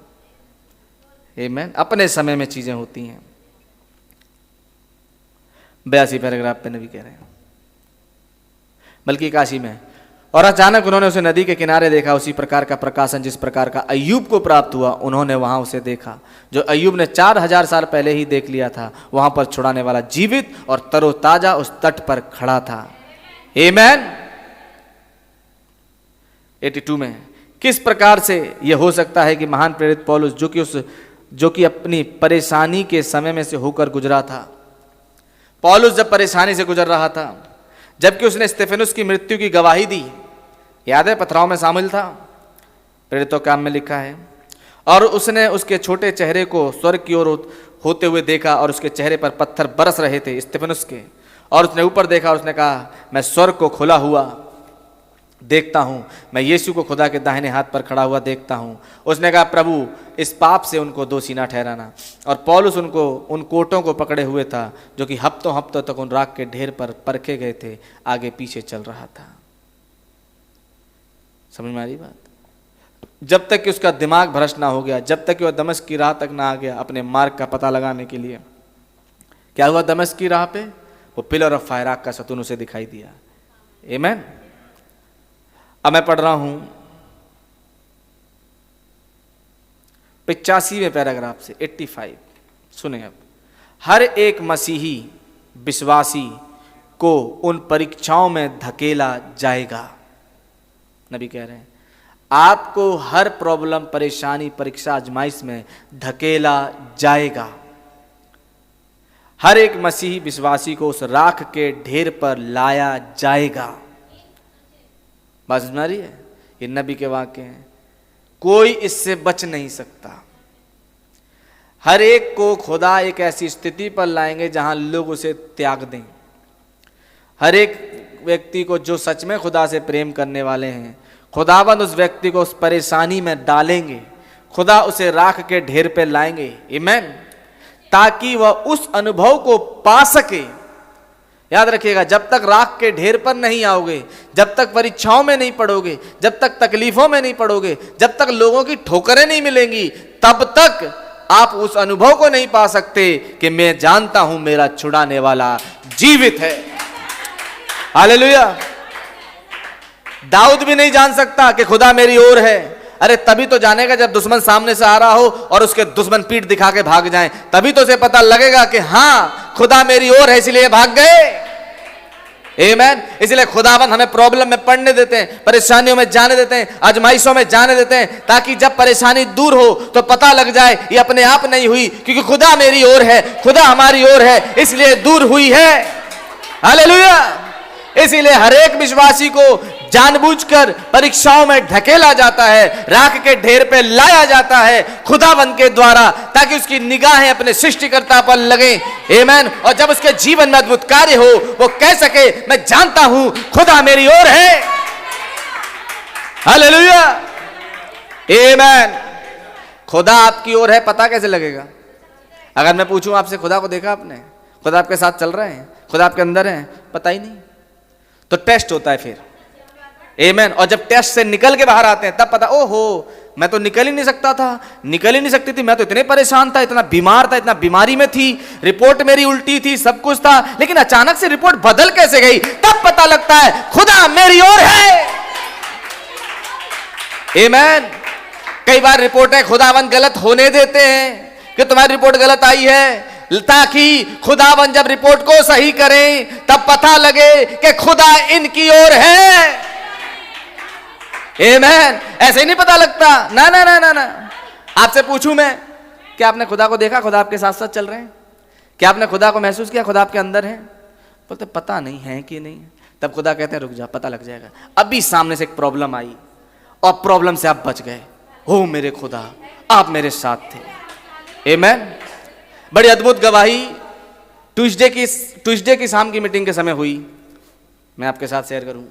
आमीन। अपने समय में चीजें होती हैं। 82 पैराग्राफ पे नबी कह रहे हैं, बल्कि 81 में, और अचानक उन्होंने उसे नदी के किनारे देखा, उसी प्रकार का प्रकाशन जिस प्रकार का अय्यूब को प्राप्त हुआ, उन्होंने वहां उसे देखा जो अय्यूब ने 4000 साल पहले ही देख लिया था। वहां पर छुड़ाने वाला जीवित और तरोताजा उस तट पर खड़ा था। आमीन। 82 में, किस प्रकार से यह हो सकता है कि महान प्रेरित पौलुस जो कि अपनी परेशानी के समय में से होकर गुजरा था, पौलुस जब परेशानी से गुजर रहा था, जबकि उसने स्तेफनुस की मृत्यु की गवाही दी, याद है, पथराव में शामिल था, प्रेरितों काम में लिखा है, और उसने उसके छोटे चेहरे को स्वर्ग की ओर होते हुए देखा और उसके चेहरे पर पत्थर बरस रहे थे स्तेफनुस के, और उसने ऊपर देखा और उसने कहा, मैं स्वर्ग को खुला हुआ देखता हूं, मैं यीशु को खुदा के दाहिने हाथ पर खड़ा हुआ देखता हूं। उसने कहा, प्रभु इस पाप से उनको दोषी ना ठहराना। और पौलुस उनको उन कोटों को पकड़े हुए था जो कि हफ्तों हफ्तों तक उन राख के ढेर पर परखे गए थे, आगे पीछे चल रहा था। समझ में आ रही बात? जब तक कि उसका दिमाग भ्रष्ट ना हो गया, जब तक कि वह दमिश्क की राह तक ना आ गया अपने मार्ग का पता लगाने के लिए। क्या हुआ दमिश्क की राह पे? वो पिलर ऑफ फायर, आग का सतून उसे दिखाई दिया। आमीन। अब मैं पढ़ रहा हूं 85वें पैराग्राफ से 85। सुने अब, हर एक मसीही विश्वासी को उन परीक्षाओं में धकेला जाएगा। नबी कह रहे हैं आपको हर प्रॉब्लम, परेशानी, परीक्षा, आजमाइश में धकेला जाएगा। हर एक मसीही विश्वासी को उस राख के ढेर पर लाया जाएगा। बात समझ आ रही है? ये नबी के वाक्य हैं, कोई इससे बच नहीं सकता। हर एक को खुदा एक ऐसी स्थिति पर लाएंगे जहां लोग उसे त्याग दें। हर एक व्यक्ति को जो सच में खुदा से प्रेम करने वाले हैं, खुदाबंद उस व्यक्ति को उस परेशानी में डालेंगे, खुदा उसे राख के ढेर पे लाएंगे। आमीन। ताकि वह उस अनुभव को पा सके। याद रखिएगा, जब तक राख के ढेर पर नहीं आओगे, जब तक परीक्षाओं में नहीं पड़ोगे, जब तक तकलीफों में नहीं पड़ोगे, जब तक लोगों की ठोकरें नहीं मिलेंगी, तब तक आप उस अनुभव को नहीं पा सकते कि मैं जानता हूं मेरा छुड़ाने वाला जीवित है। हालेलुया। दाऊद भी नहीं जान सकता कि खुदा मेरी ओर है। अरे तभी तो जानेगा जब दुश्मन सामने से आ रहा हो और उसके दुश्मन पीठ दिखा के भाग जाएं, तभी तो उसे पता लगेगा कि हां खुदा मेरी ओर है, इसलिए भाग गए। आमीन। इसलिए खुदावन हमें प्रॉब्लम में पड़ने देते हैं, परेशानियों में जाने देते हैं, आजमाइशों में जाने देते हैं, ताकि जब परेशानी दूर हो तो पता लग जाए ये अपने आप नहीं हुई, क्योंकि खुदा मेरी ओर है, खुदा हमारी ओर है, इसलिए दूर हुई है। हालेलुया। इसीलिए हर एक विश्वासी को जानबूझकर परीक्षाओं में ढकेला जाता है, राख के ढेर पे लाया जाता है खुदावंद के द्वारा, ताकि उसकी निगाहें अपने सृष्टिकर्ता पर लगे। आमीन। और जब उसके जीवन में अद्भुत कार्य हो, वो कह सके मैं जानता हूं खुदा मेरी ओर है। हालेलुया। आमीन। खुदा आपकी ओर है, पता कैसे लगेगा? अगर मैं पूछूं आपसे, खुदा को देखा आपने? खुदा आपके साथ चल रहे हैं? खुदा आपके अंदर है? पता ही नहीं। तो टेस्ट होता है फिर। आमीन। और जब टेस्ट से निकल के बाहर आते हैं तब पता, ओहो मैं तो निकल ही नहीं सकता था, निकल ही नहीं सकती थी, मैं तो इतने परेशान था, इतना बीमार था, इतना बीमारी में थी, रिपोर्ट मेरी उल्टी थी, सब कुछ था, लेकिन अचानक से रिपोर्ट बदल कैसे गई? तब पता लगता है खुदा मेरी ओर है। आमीन। कई बार रिपोर्टें खुदावन गलत होने देते हैं कि तुम्हारी रिपोर्ट गलत आई है, ताकि खुदावन जब रिपोर्ट को सही करें तब पता लगे कि खुदा इनकी ओर है। आमीन। ऐसे ही नहीं पता लगता। ना ना ना ना ना। आपसे पूछूं मैं, क्या आपने खुदा को देखा? खुदा आपके साथ साथ चल रहे हैं? क्या आपने खुदा को महसूस किया? खुदा आपके अंदर है? बोलते पता नहीं है कि नहीं। तब खुदा कहते हैं रुक जा, पता लग जाएगा। अभी सामने से एक प्रॉब्लम आई और प्रॉब्लम से आप बच गए। हो मेरे खुदा, आप मेरे साथ थे। आमीन। बड़ी अद्भुत गवाही ट्यूसडे की शाम की मीटिंग के समय हुई, मैं आपके साथ शेयर करूं।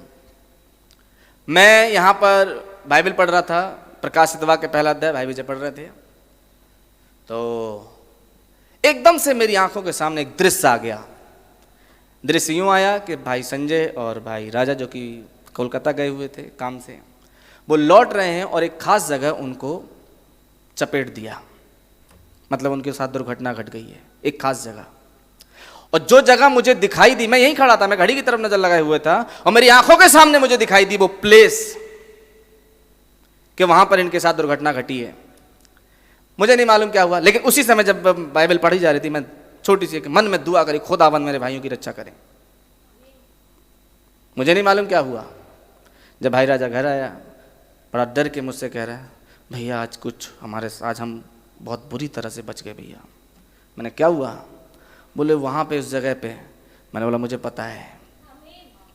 मैं यहाँ पर बाइबल पढ़ रहा था, प्रकाशित वाक्य पहला अध्याय भाई विजय पढ़ रहे थे, तो एकदम से मेरी आंखों के सामने एक दृश्य आ गया। दृश्य यूँ आया कि भाई संजय और भाई राजा जो कि कोलकाता गए हुए थे काम से, वो लौट रहे हैं और एक खास जगह उनको चपेट दिया, मतलब उनके साथ दुर्घटना घट गई है एक खास जगह। और जो जगह मुझे दिखाई दी, मैं यहीं खड़ा था, मैं घड़ी की तरफ नजर लगाए हुए था, और मेरी आंखों के सामने मुझे दिखाई दी वो प्लेस कि वहां पर इनके साथ दुर्घटना घटी है। मुझे नहीं मालूम क्या हुआ, लेकिन उसी समय जब बाइबल पढ़ी जा रही थी, मैं छोटी सी मन में दुआ करी, खुदावन मेरे भाइयों की रक्षा करें। मुझे नहीं मालूम क्या हुआ। जब भाई राजा घर आया, बड़ा डर के मुझसे कह रहा है, भैया आज हम बहुत बुरी तरह से बच गए भैया। मैंने क्या हुआ? बोले वहाँ पे उस जगह पे। मैंने बोला मुझे पता है।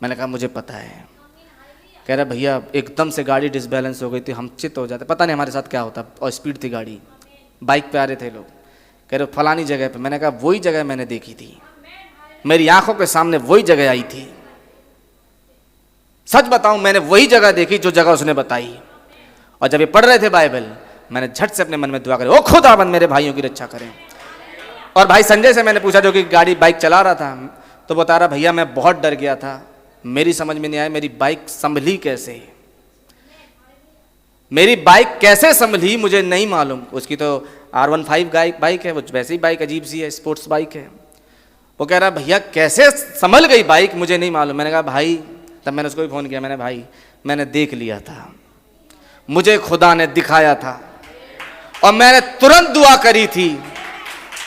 मैंने कहा मुझे पता है। कह रहा भैया एकदम से गाड़ी डिसबैलेंस हो गई थी, हम चित हो जाते, पता नहीं हमारे साथ क्या होता, और स्पीड थी गाड़ी, बाइक पे आ रहे थे लोग। कह रहे फलानी जगह पे। मैंने कहा वही जगह मैंने देखी थी, मेरी आंखों के सामने वही जगह आई थी। सच बताऊं, मैंने वही जगह देखी जो जगह उसने बताई। और जब ये पढ़ रहे थे बाइबल, मैंने झट से अपने मन में दुआ करी, ओ खुदावन मेरे भाइयों की रक्षा करें। और भाई संजय से मैंने पूछा, जो कि गाड़ी बाइक चला रहा था, तो बता रहा भैया मैं बहुत डर गया था, मेरी समझ में नहीं आया मेरी बाइक संभली कैसे। मेरी बाइक कैसे संभली मुझे नहीं मालूम। उसकी तो R15 बाइक है, वो वैसे ही बाइक अजीब सी है, स्पोर्ट्स बाइक है। वो कह रहा भैया कैसे संभल गई बाइक मुझे नहीं मालूम। मैंने कहा भाई, तब मैंने उसको भी फ़ोन किया, मैंने भाई मैंने देख लिया था, मुझे खुदा ने दिखाया था, और मैंने तुरंत दुआ करी थी।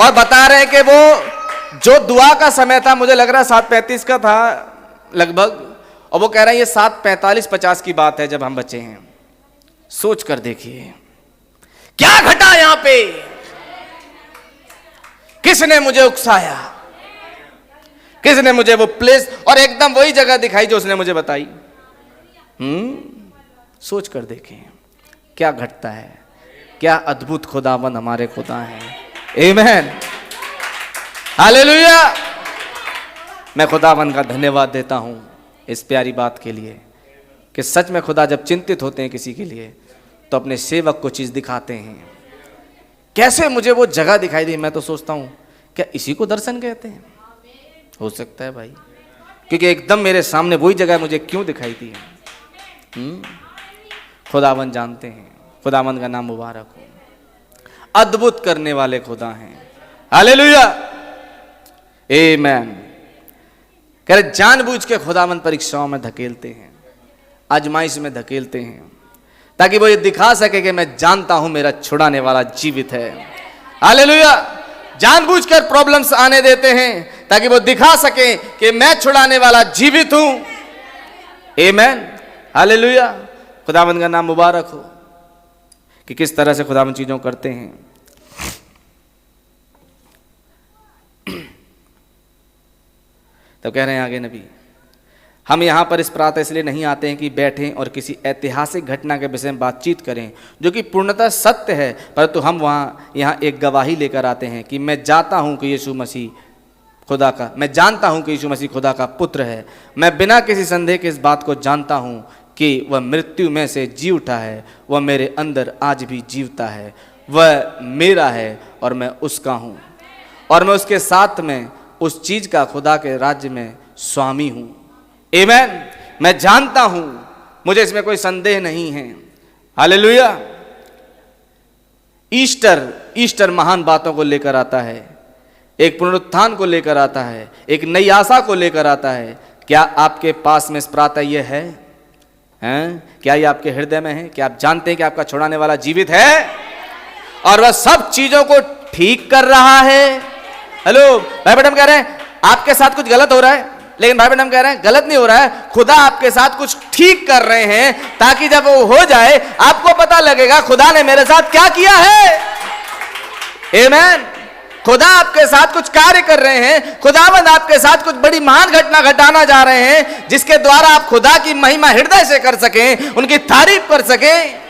और बता रहे हैं कि वो जो दुआ का समय था, मुझे लग रहा 7:35 का था लगभग, और वो कह रहे हैं ये 7:45-50 की बात है जब हम बचे हैं। सोच कर देखिए क्या घटा यहां पे, किसने मुझे उकसाया, किसने मुझे वो प्लेस और एकदम वही जगह दिखाई जो उसने मुझे बताई। सोच कर देखें क्या घटता है, क्या अद्भुत खुदावन हमारे खुदा हैं। आमीन, हालेलुया। मैं खुदावन का धन्यवाद देता हूं इस प्यारी बात के लिए कि सच में खुदा जब चिंतित होते हैं किसी के लिए तो अपने सेवक को चीज दिखाते हैं। कैसे मुझे वो जगह दिखाई दी, मैं तो सोचता हूं क्या इसी को दर्शन कहते हैं? हो सकता है भाई, क्योंकि एकदम मेरे सामने वही जगह मुझे क्यों दिखाई दी है। खुदावन जानते हैं, खुदावन का नाम मुबारक हो। अद्भुत करने वाले खुदा हैं, हालेलुया, आमीन। कह रहे जानबूझ के खुदावन परीक्षाओं में धकेलते हैं, आजमाइश में धकेलते हैं, ताकि वो ये दिखा सके कि मैं जानता हूं मेरा छुड़ाने वाला जीवित है। हालेलुया। जानबूझकर प्रॉब्लम्स आने देते हैं ताकि वो दिखा सके कि मैं छुड़ाने वाला जीवित हूं। आमीन, हालेलुया। खुदावंद का नाम मुबारक हो कि किस तरह से खुदावंद चीजों करते हैं। तो कह रहे हैं आगे नबी, हम यहाँ पर इस प्रातः इसलिए नहीं आते हैं कि बैठें और किसी ऐतिहासिक घटना के विषय में बातचीत करें जो कि पूर्णतः सत्य है, परंतु हम यहाँ एक गवाही लेकर आते हैं कि मैं जानता हूँ कि यीशु मसीह खुदा का पुत्र है। मैं बिना किसी संदेह के इस बात को जानता हूँ कि वह मृत्यु में से जी उठा है, वह मेरे अंदर आज भी जीवता है, वह मेरा है और मैं उसका हूँ, और मैं उसके साथ में उस चीज का खुदा के राज्य में स्वामी हूँ। आमीन। मैं जानता हूं, मुझे इसमें कोई संदेह नहीं है। हालेलुया। ईस्टर महान बातों को लेकर आता है, एक पुनरुत्थान को लेकर आता है, एक नई आशा को लेकर आता है। क्या आपके पास में इस प्रातः ये है? क्या ये आपके हृदय में है? क्या आप जानते हैं कि आपका छुड़ाने वाला जीवित है और वह सब चीजों को ठीक कर रहा है? हेलो भाई मैडम कह रहे हैं आपके साथ कुछ गलत हो रहा है, लेकिन भाई मैडम कह रहे हैं गलत नहीं हो रहा है, खुदा आपके साथ कुछ ठीक कर रहे हैं, ताकि जब वो हो जाए आपको पता लगेगा खुदा ने मेरे साथ क्या किया है। आमीन। खुदा आपके साथ कुछ कार्य कर रहे हैं, खुदावंद आपके साथ कुछ बड़ी महान घटना घटाना जा रहे हैं, जिसके द्वारा आप खुदा की महिमा हृदय से कर सकें, उनकी तारीफ कर सकें।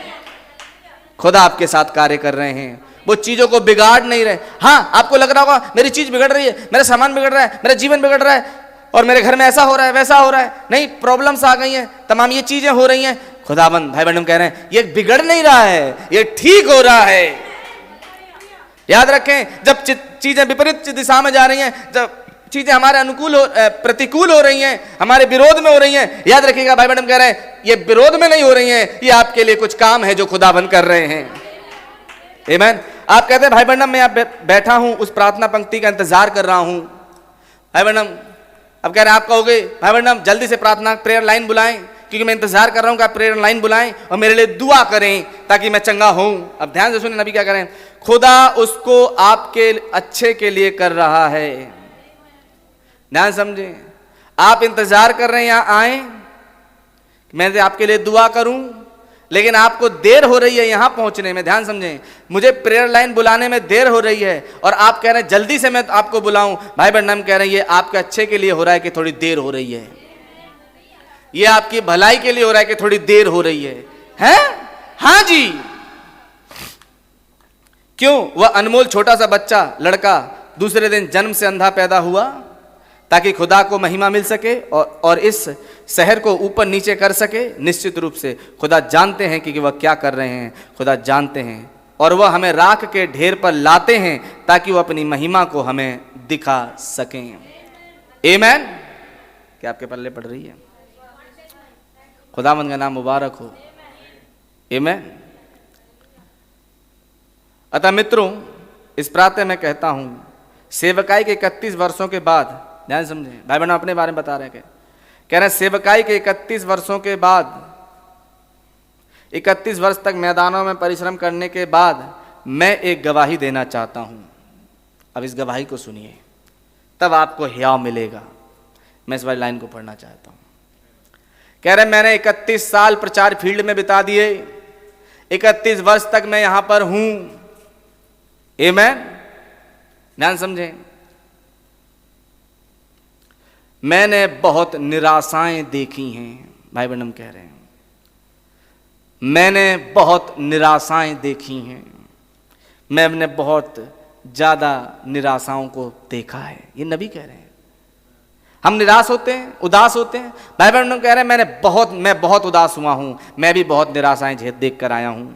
खुदा आपके साथ कार्य कर रहे हैं, वो चीजों को बिगाड़ नहीं रहे। हाँ, आपको लग रहा होगा मेरी चीज बिगड़ रही है, मेरा सामान बिगड़ रहा है, मेरा जीवन बिगड़ रहा है और मेरे घर में ऐसा हो रहा है, वैसा हो रहा है। नहीं, प्रॉब्लम्स आ गई हैं, तमाम ये चीजें हो रही हैं। खुदाबंद भाई बहन कह रहे हैं ये बिगड़ नहीं रहा है, ये ठीक हो रहा है। याद रखें, जब चीजें विपरीत दिशा में जा रही हैं, जब चीजें हमारे अनुकूल प्रतिकूल हो रही हैं, हमारे विरोध में हो रही हैं, याद रखिएगा भाई बहन कह रहे हैं ये विरोध में नहीं हो रही हैं, ये आपके लिए कुछ काम है जो खुदाबंद कर रहे हैं। आमीन। आप कहते हैं भाई बहन मैं यहाँ बैठा हूं, उस प्रार्थना पंक्ति का इंतजार कर रहा हूं। भाई बहन अब कह रहे हैं आप कहोगे भाई बहन जल्दी से प्रार्थना प्रेयर लाइन बुलाएं, क्योंकि मैं इंतजार कर रहा हूं कि आप प्रेयर लाइन बुलाएं और मेरे लिए दुआ करें ताकि मैं चंगा हूं। अब ध्यान से सुनिए नबी क्या करें, खुदा उसको आपके अच्छे के लिए कर रहा है। ध्यान समझे, आप इंतजार कर रहे हैं यहां आए, मैं आपके लिए दुआ करूं, लेकिन आपको देर हो रही है यहां पहुंचने में। ध्यान समझें, मुझे प्रेयर लाइन बुलाने में देर हो रही है और आप कह रहे हैं जल्दी से मैं आपको बुलाऊं। भाई बहन हम कह रहे हैं ये आपके अच्छे के लिए हो रहा है कि थोड़ी देर हो रही है, ये आपकी भलाई के लिए हो रहा है कि थोड़ी देर हो रही है? हाँ जी। क्यों? वह अनमोल छोटा सा बच्चा लड़का दूसरे दिन जन्म से अंधा पैदा हुआ ताकि खुदा को महिमा मिल सके और इस शहर को ऊपर नीचे कर सके। निश्चित रूप से खुदा जानते हैं कि वह क्या कर रहे हैं, खुदा जानते हैं और वह हमें राख के ढेर पर लाते हैं ताकि वह अपनी महिमा को हमें दिखा सकें। आमीन। क्या आपके पल्ले पड़ रही है? खुदावंद का नाम मुबारक हो। आमीन। अतः मित्रों, इस प्रातः मैं कहता हूं सेवकाई के 31 वर्षों के बाद, ध्यान समझें, भाई बहनों अपने बारे में बता रहे हैं, कह रहे हैं सेवकाई के 31 वर्षों के बाद, 31 वर्ष तक मैदानों में परिश्रम करने के बाद मैं एक गवाही देना चाहता हूं। अब इस गवाही को सुनिए, तब आपको हियाव मिलेगा। मैं इस वाली लाइन को पढ़ना चाहता हूं। कह रहे मैंने 31 साल प्रचार फील्ड में बिता दिए, 31 वर्ष तक मैं यहां पर हूं। आमीन। ध्यान समझें, मैंने बहुत निराशाएं देखी हैं। भाई बहन कह रहे हैं मैंने बहुत निराशाएं देखी हैं, मैंने बहुत ज्यादा निराशाओं को देखा है। ये नबी कह रहे हैं। हम निराश होते हैं, उदास होते हैं। भाई बहन कह रहे हैं मैं बहुत उदास हुआ हूं, मैं भी बहुत निराशाएं देख कर आया हूं।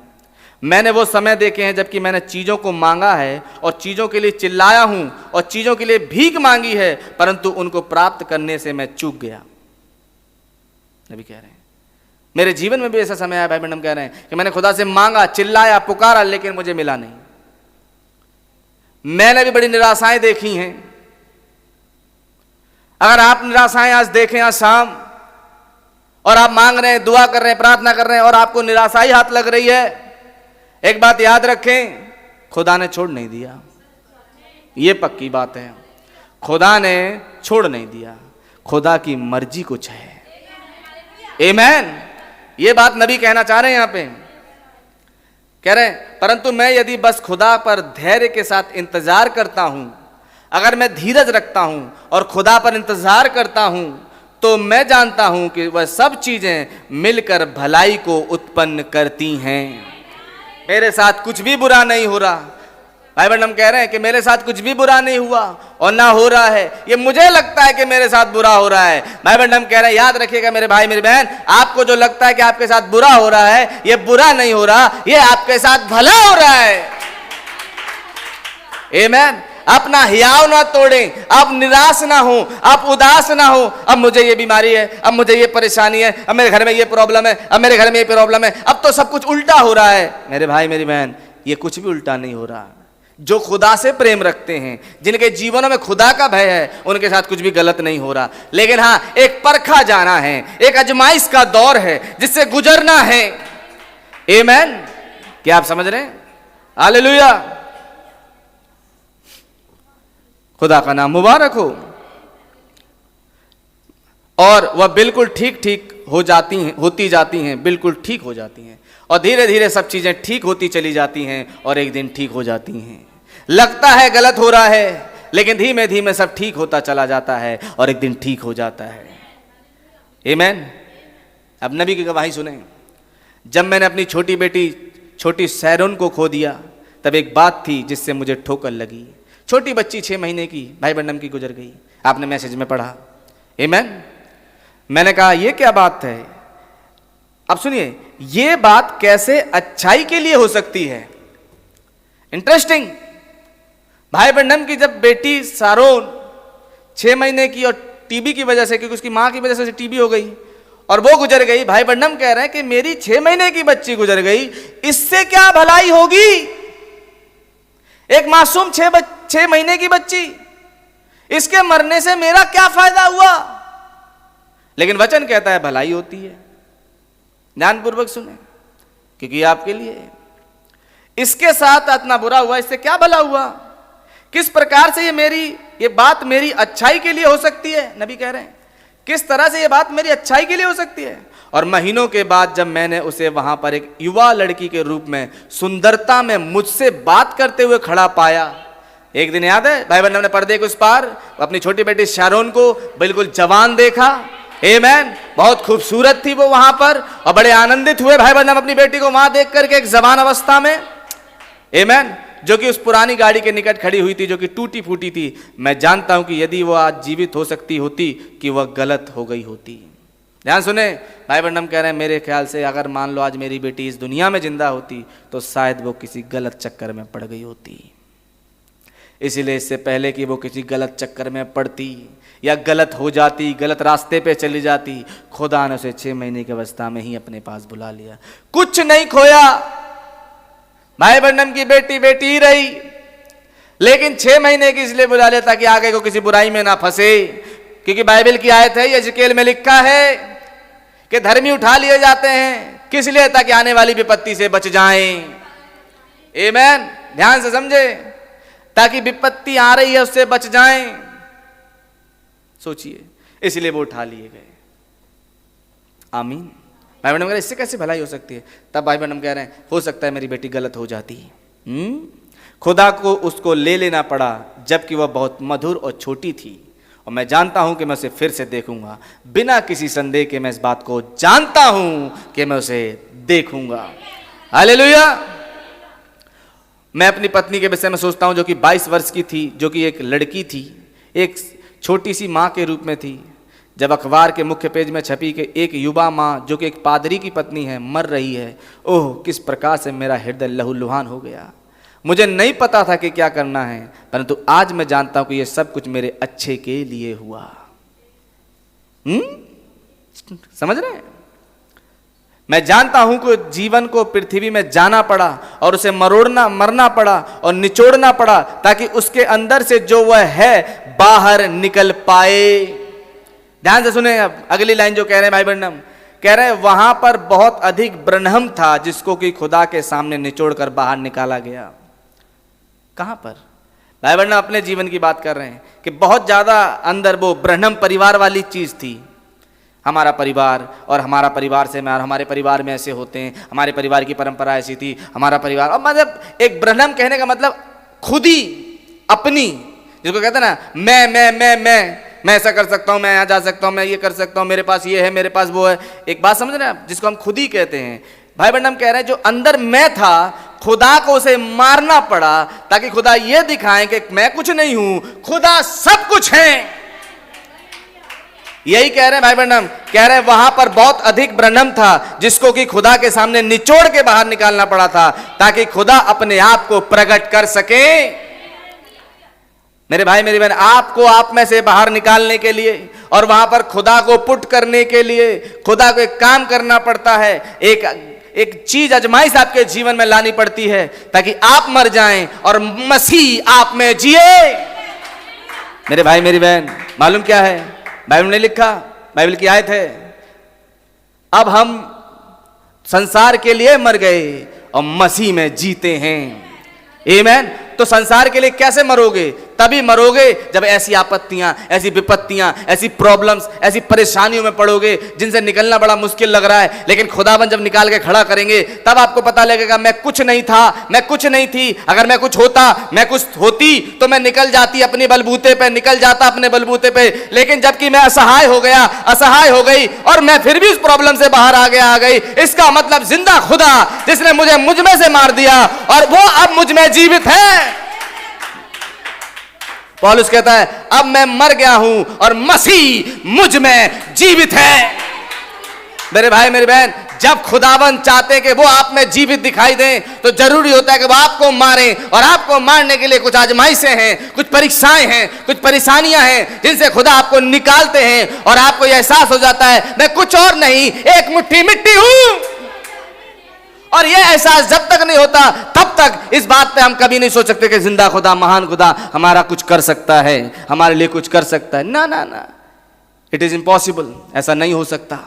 मैंने वो समय देखे हैं जबकि मैंने चीज़ों को मांगा है और चीज़ों के लिए चिल्लाया हूं और चीज़ों के लिए भीख मांगी है, परंतु उनको प्राप्त करने से मैं चूक गया। नबी कह रहे हैं मेरे जीवन में भी ऐसा समय आया। भाई बहन कह रहे हैं कि मैंने खुदा से मांगा, चिल्लाया, पुकारा, लेकिन मुझे मिला नहीं। मैंने भी बड़ी निराशाएं देखी हैं। अगर आप निराशाएं आज देखें आज शाम और आप मांग रहे हैं, दुआ कर रहे हैं, प्रार्थना कर रहे हैं और आपको निराशा ही हाथ लग रही है, एक बात याद रखें, खुदा ने छोड़ नहीं दिया। ये पक्की बात है, खुदा ने छोड़ नहीं दिया। खुदा की मर्जी कुछ है। आमीन। ये बात नबी कहना चाह रहे हैं यहां पे। कह रहे हैं परंतु मैं यदि बस खुदा पर धैर्य के साथ इंतजार करता हूं, अगर मैं धीरज रखता हूं और खुदा पर इंतजार करता हूं, तो मैं जानता हूं कि वह सब चीजें मिलकर भलाई को उत्पन्न करती हैं। मेरे साथ कुछ भी बुरा नहीं हो रहा। भाई बहन हम कह रहे हैं कि मेरे साथ कुछ भी बुरा नहीं हुआ और ना हो रहा है, ये मुझे लगता है कि मेरे साथ बुरा हो रहा है। भाई बहन हम कह रहे हैं याद रखिएगा मेरे भाई मेरी बहन, आपको जो लगता है कि आपके साथ बुरा हो रहा है, ये बुरा नहीं हो रहा, ये आपके साथ भला हो रहा है। आमीन। अपना हियाव ना तोड़ें, आप निराश ना हो, आप उदास ना हो। अब मुझे ये बीमारी है, अब मुझे ये परेशानी है, अब मेरे घर में ये प्रॉब्लम है, अब मेरे घर में ये प्रॉब्लम है, अब तो सब कुछ उल्टा हो रहा है। मेरे भाई मेरी बहन, ये कुछ भी उल्टा नहीं हो रहा। जो खुदा से प्रेम रखते हैं, जिनके जीवनों में खुदा का भय है, उनके साथ कुछ भी गलत नहीं हो रहा। लेकिन हाँ, एक परखा जाना है, एक आजमाइश का दौर है जिससे गुजरना है। आमीन। क्या आप समझ रहे हैं? हालेलुया। खुदा का नाम मुबारक हो। और वह बिल्कुल ठीक ठीक होती जाती हैं, बिल्कुल ठीक हो जाती हैं और धीरे धीरे सब चीजें ठीक होती चली जाती हैं और एक दिन ठीक हो जाती हैं। लगता है गलत हो रहा है, लेकिन धीमे धीमे सब ठीक होता चला जाता है और एक दिन ठीक हो जाता है। आमीन। अब नबी की गवाही सुने। जब मैंने अपनी छोटी बेटी छोटी सैरोन को खो दिया, तब एक बात थी जिससे मुझे ठोकर लगी। छोटी बच्ची 6 महीने की भाई ब्रैनम की गुजर गई। आपने मैसेज में पढ़ा, आमीन। मैंने कहा ये क्या बात है। अब सुनिए, ये बात कैसे अच्छाई के लिए हो सकती है। इंटरेस्टिंग। भाई ब्रैनम की जब बेटी सारोन 6 महीने की और टीबी की वजह से, क्योंकि उसकी मां की वजह से टीबी हो गई और वो गुजर गई, भाई ब्रैनम कह रहे हैं कि मेरी 6 महीने की बच्ची गुजर गई, इससे क्या भलाई होगी। एक मासूम 6 महीने की बच्ची, इसके मरने से मेरा क्या फायदा हुआ। लेकिन वचन कहता है भलाई होती है। ध्यानपूर्वक सुने, क्योंकि आपके लिए है। इसके साथ इतना बुरा हुआ, इससे क्या भला हुआ। किस प्रकार से ये बात मेरी अच्छाई के लिए हो सकती है। नबी कह रहे हैं किस तरह से ये बात मेरी अच्छाई के लिए हो सकती है। और महीनों के बाद जब मैंने उसे वहां पर एक युवा लड़की के रूप में सुंदरता में मुझसे बात करते हुए खड़ा पाया। एक दिन याद है, भाई ब्रैनम ने पर्दे के उस पार अपनी छोटी बेटी शारोन को बिल्कुल जवान देखा। आमीन। बहुत खूबसूरत थी वो वहां पर, और बड़े आनंदित हुए भाई ब्रैनम अपनी बेटी को वहां देख करके एक जवान अवस्था में। आमीन। जो कि उस पुरानी गाड़ी के निकट खड़ी हुई थी, जो कि टूटी फूटी थी। मैं जानता हूं कि यदि वो आज जीवित हो सकती होती कि वह गलत हो गई होती। ध्यान सुने, भाई ब्रैनम कह रहे हैं मेरे ख्याल से अगर मान लो आज मेरी बेटी इस दुनिया में जिंदा होती तो शायद वो किसी गलत चक्कर में पड़ गई होती। इसीलिए इससे पहले कि वो किसी गलत चक्कर में पड़ती या गलत हो जाती, गलत रास्ते पे चली जाती, खुदा ने उसे 6 महीने की अवस्था में ही अपने पास बुला लिया। कुछ नहीं खोया, भाई ब्रैनम की बेटी ही रही, लेकिन 6 महीने की इसलिए बुला लिया ताकि आगे को किसी बुराई में ना फंसे। क्योंकि बाइबल की आयत है, यहेजकेल में लिखा है कि धर्मी उठा लिए जाते हैं, किस लिए, ताकि आने वाली विपत्ति से बच जाएं। आमीन। ध्यान से समझे, ताकि विपत्ति आ रही है उससे बच जाएं। सोचिए, इसलिए वो उठा लिए गए। आमीन। भाई ब्रैनम कह रहे इससे कैसे भलाई हो सकती है। तब भाई ब्रैनम कह रहे हैं हो सकता है मेरी बेटी गलत हो जाती। खुदा को उसको ले लेना पड़ा जबकि वह बहुत मधुर और छोटी थी, और मैं जानता हूं कि मैं उसे फिर से देखूंगा। बिना किसी संदेह के मैं इस बात को जानता हूं कि मैं उसे देखूंगा। हालेलुया। मैं अपनी पत्नी के विषय में सोचता हूं, जो कि 22 वर्ष की थी, जो कि एक लड़की थी, एक छोटी सी मां के रूप में थी। जब अखबार के मुख्य पेज में छपी कि एक युवा मां जो कि एक पादरी की पत्नी है मर रही है, ओह किस प्रकार से मेरा हृदय लहूलुहान हो गया। मुझे नहीं पता था कि क्या करना है, परंतु आज मैं जानता हूं कि यह सब कुछ मेरे अच्छे के लिए हुआ। समझ रहे हैं। मैं जानता हूं कि जीवन को पृथ्वी में जाना पड़ा और उसे मरना पड़ा और निचोड़ना पड़ा, ताकि उसके अंदर से जो वह है बाहर निकल पाए। ध्यान से सुने, अब अगली लाइन जो कह रहे हैं भाई ब्रैनम, कह रहे हैं वहां पर बहुत अधिक ब्रह्म था जिसको कि खुदा के सामने निचोड़कर बाहर निकाला गया। कहां पर? भाई ब्रैनम अपने जीवन की बात कर रहे हैं कि बहुत ज्यादा अंदर वो ब्रह्म परिवार वाली चीज थी। हमारा परिवार और हमारा परिवार से मैं, हमारे परिवार में ऐसे होते हैं, हमारे परिवार की परंपरा ऐसी थी, हमारा परिवार, और मतलब एक ब्रह्म कहने का मतलब खुद ही अपनी, जिसको कहते हैं ना मैं ऐसा कर सकता हूं, मैं यहाँ जा सकता हूं, मैं ये कर सकता हूं, मेरे पास ये है, मेरे पास वो है। एक बात समझ रहे हैं आप, जिसको हम खुद ही कहते हैं। भाई ब्रैनम कह रहे हैं जो अंदर मैं था, खुदा को उसे मारना पड़ा ताकि खुदा ये दिखाए कि मैं कुछ नहीं हूं, खुदा सब कुछ है। यही कह रहे हैं भाई ब्रैनम, कह रहे हैं वहां पर बहुत अधिक ब्रह्म था जिसको कि खुदा के सामने निचोड़ के बाहर निकालना पड़ा था ताकि खुदा अपने आप को प्रकट कर सके। मेरे भाई मेरी बहन, आपको आप में से बाहर निकालने के लिए और वहां पर खुदा को पुट करने के लिए खुदा को एक काम करना पड़ता है, एक चीज आजमाइश आपके जीवन में लानी पड़ती है ताकि आप मर जाएं और मसीह आप में जिए। मेरे भाई मेरी बहन, मालूम क्या है? बाइबल ने लिखा, बाइबल की आयत है, अब हम संसार के लिए मर गए और मसीह में जीते हैं। आमीन। तो संसार के लिए कैसे मरोगे? तभी मरोगे जब ऐसी आपत्तियां, ऐसी विपत्तियां, ऐसी प्रॉब्लम्स, ऐसी परेशानियों में पड़ोगे जिनसे निकलना बड़ा मुश्किल लग रहा है। लेकिन खुदाबंद जब निकाल के खड़ा करेंगे तब आपको पता लगेगा मैं कुछ नहीं था, मैं कुछ नहीं थी। अगर मैं कुछ होता, मैं कुछ होती तो मैं निकल जाती अपने बलबूते पे, निकल जाता अपने बलबूते पे। लेकिन जबकि मैं असहाय हो गया, असहाय हो गई और मैं फिर भी उस प्रॉब्लम से बाहर आ गई। इसका मतलब जिंदा खुदा जिसने मुझे मुझ में से मार दिया और वो अब मुझ में जीवित है। पौलुस कहता है अब मैं मर गया हूं और मसीह मुझ में जीवित है। मेरे भाई मेरी बहन, जब खुदावन चाहते हैं कि वो आप में जीवित दिखाई दें तो जरूरी होता है कि वो आपको मारें। और आपको मारने के लिए कुछ आजमाइशें हैं, कुछ परीक्षाएं हैं, कुछ परेशानियां हैं जिनसे खुदा आपको निकालते हैं और आपको यह एहसास हो जाता है मैं कुछ और नहीं, एक मुट्ठी मिट्टी हूं। और यह एहसास जब तक नहीं होता तब तक इस बात पे हम कभी नहीं सोच सकते कि जिंदा खुदा, महान खुदा हमारा कुछ कर सकता है, हमारे लिए कुछ कर सकता है। ना ना ना, इट इज इम्पॉसिबल। ऐसा नहीं हो सकता,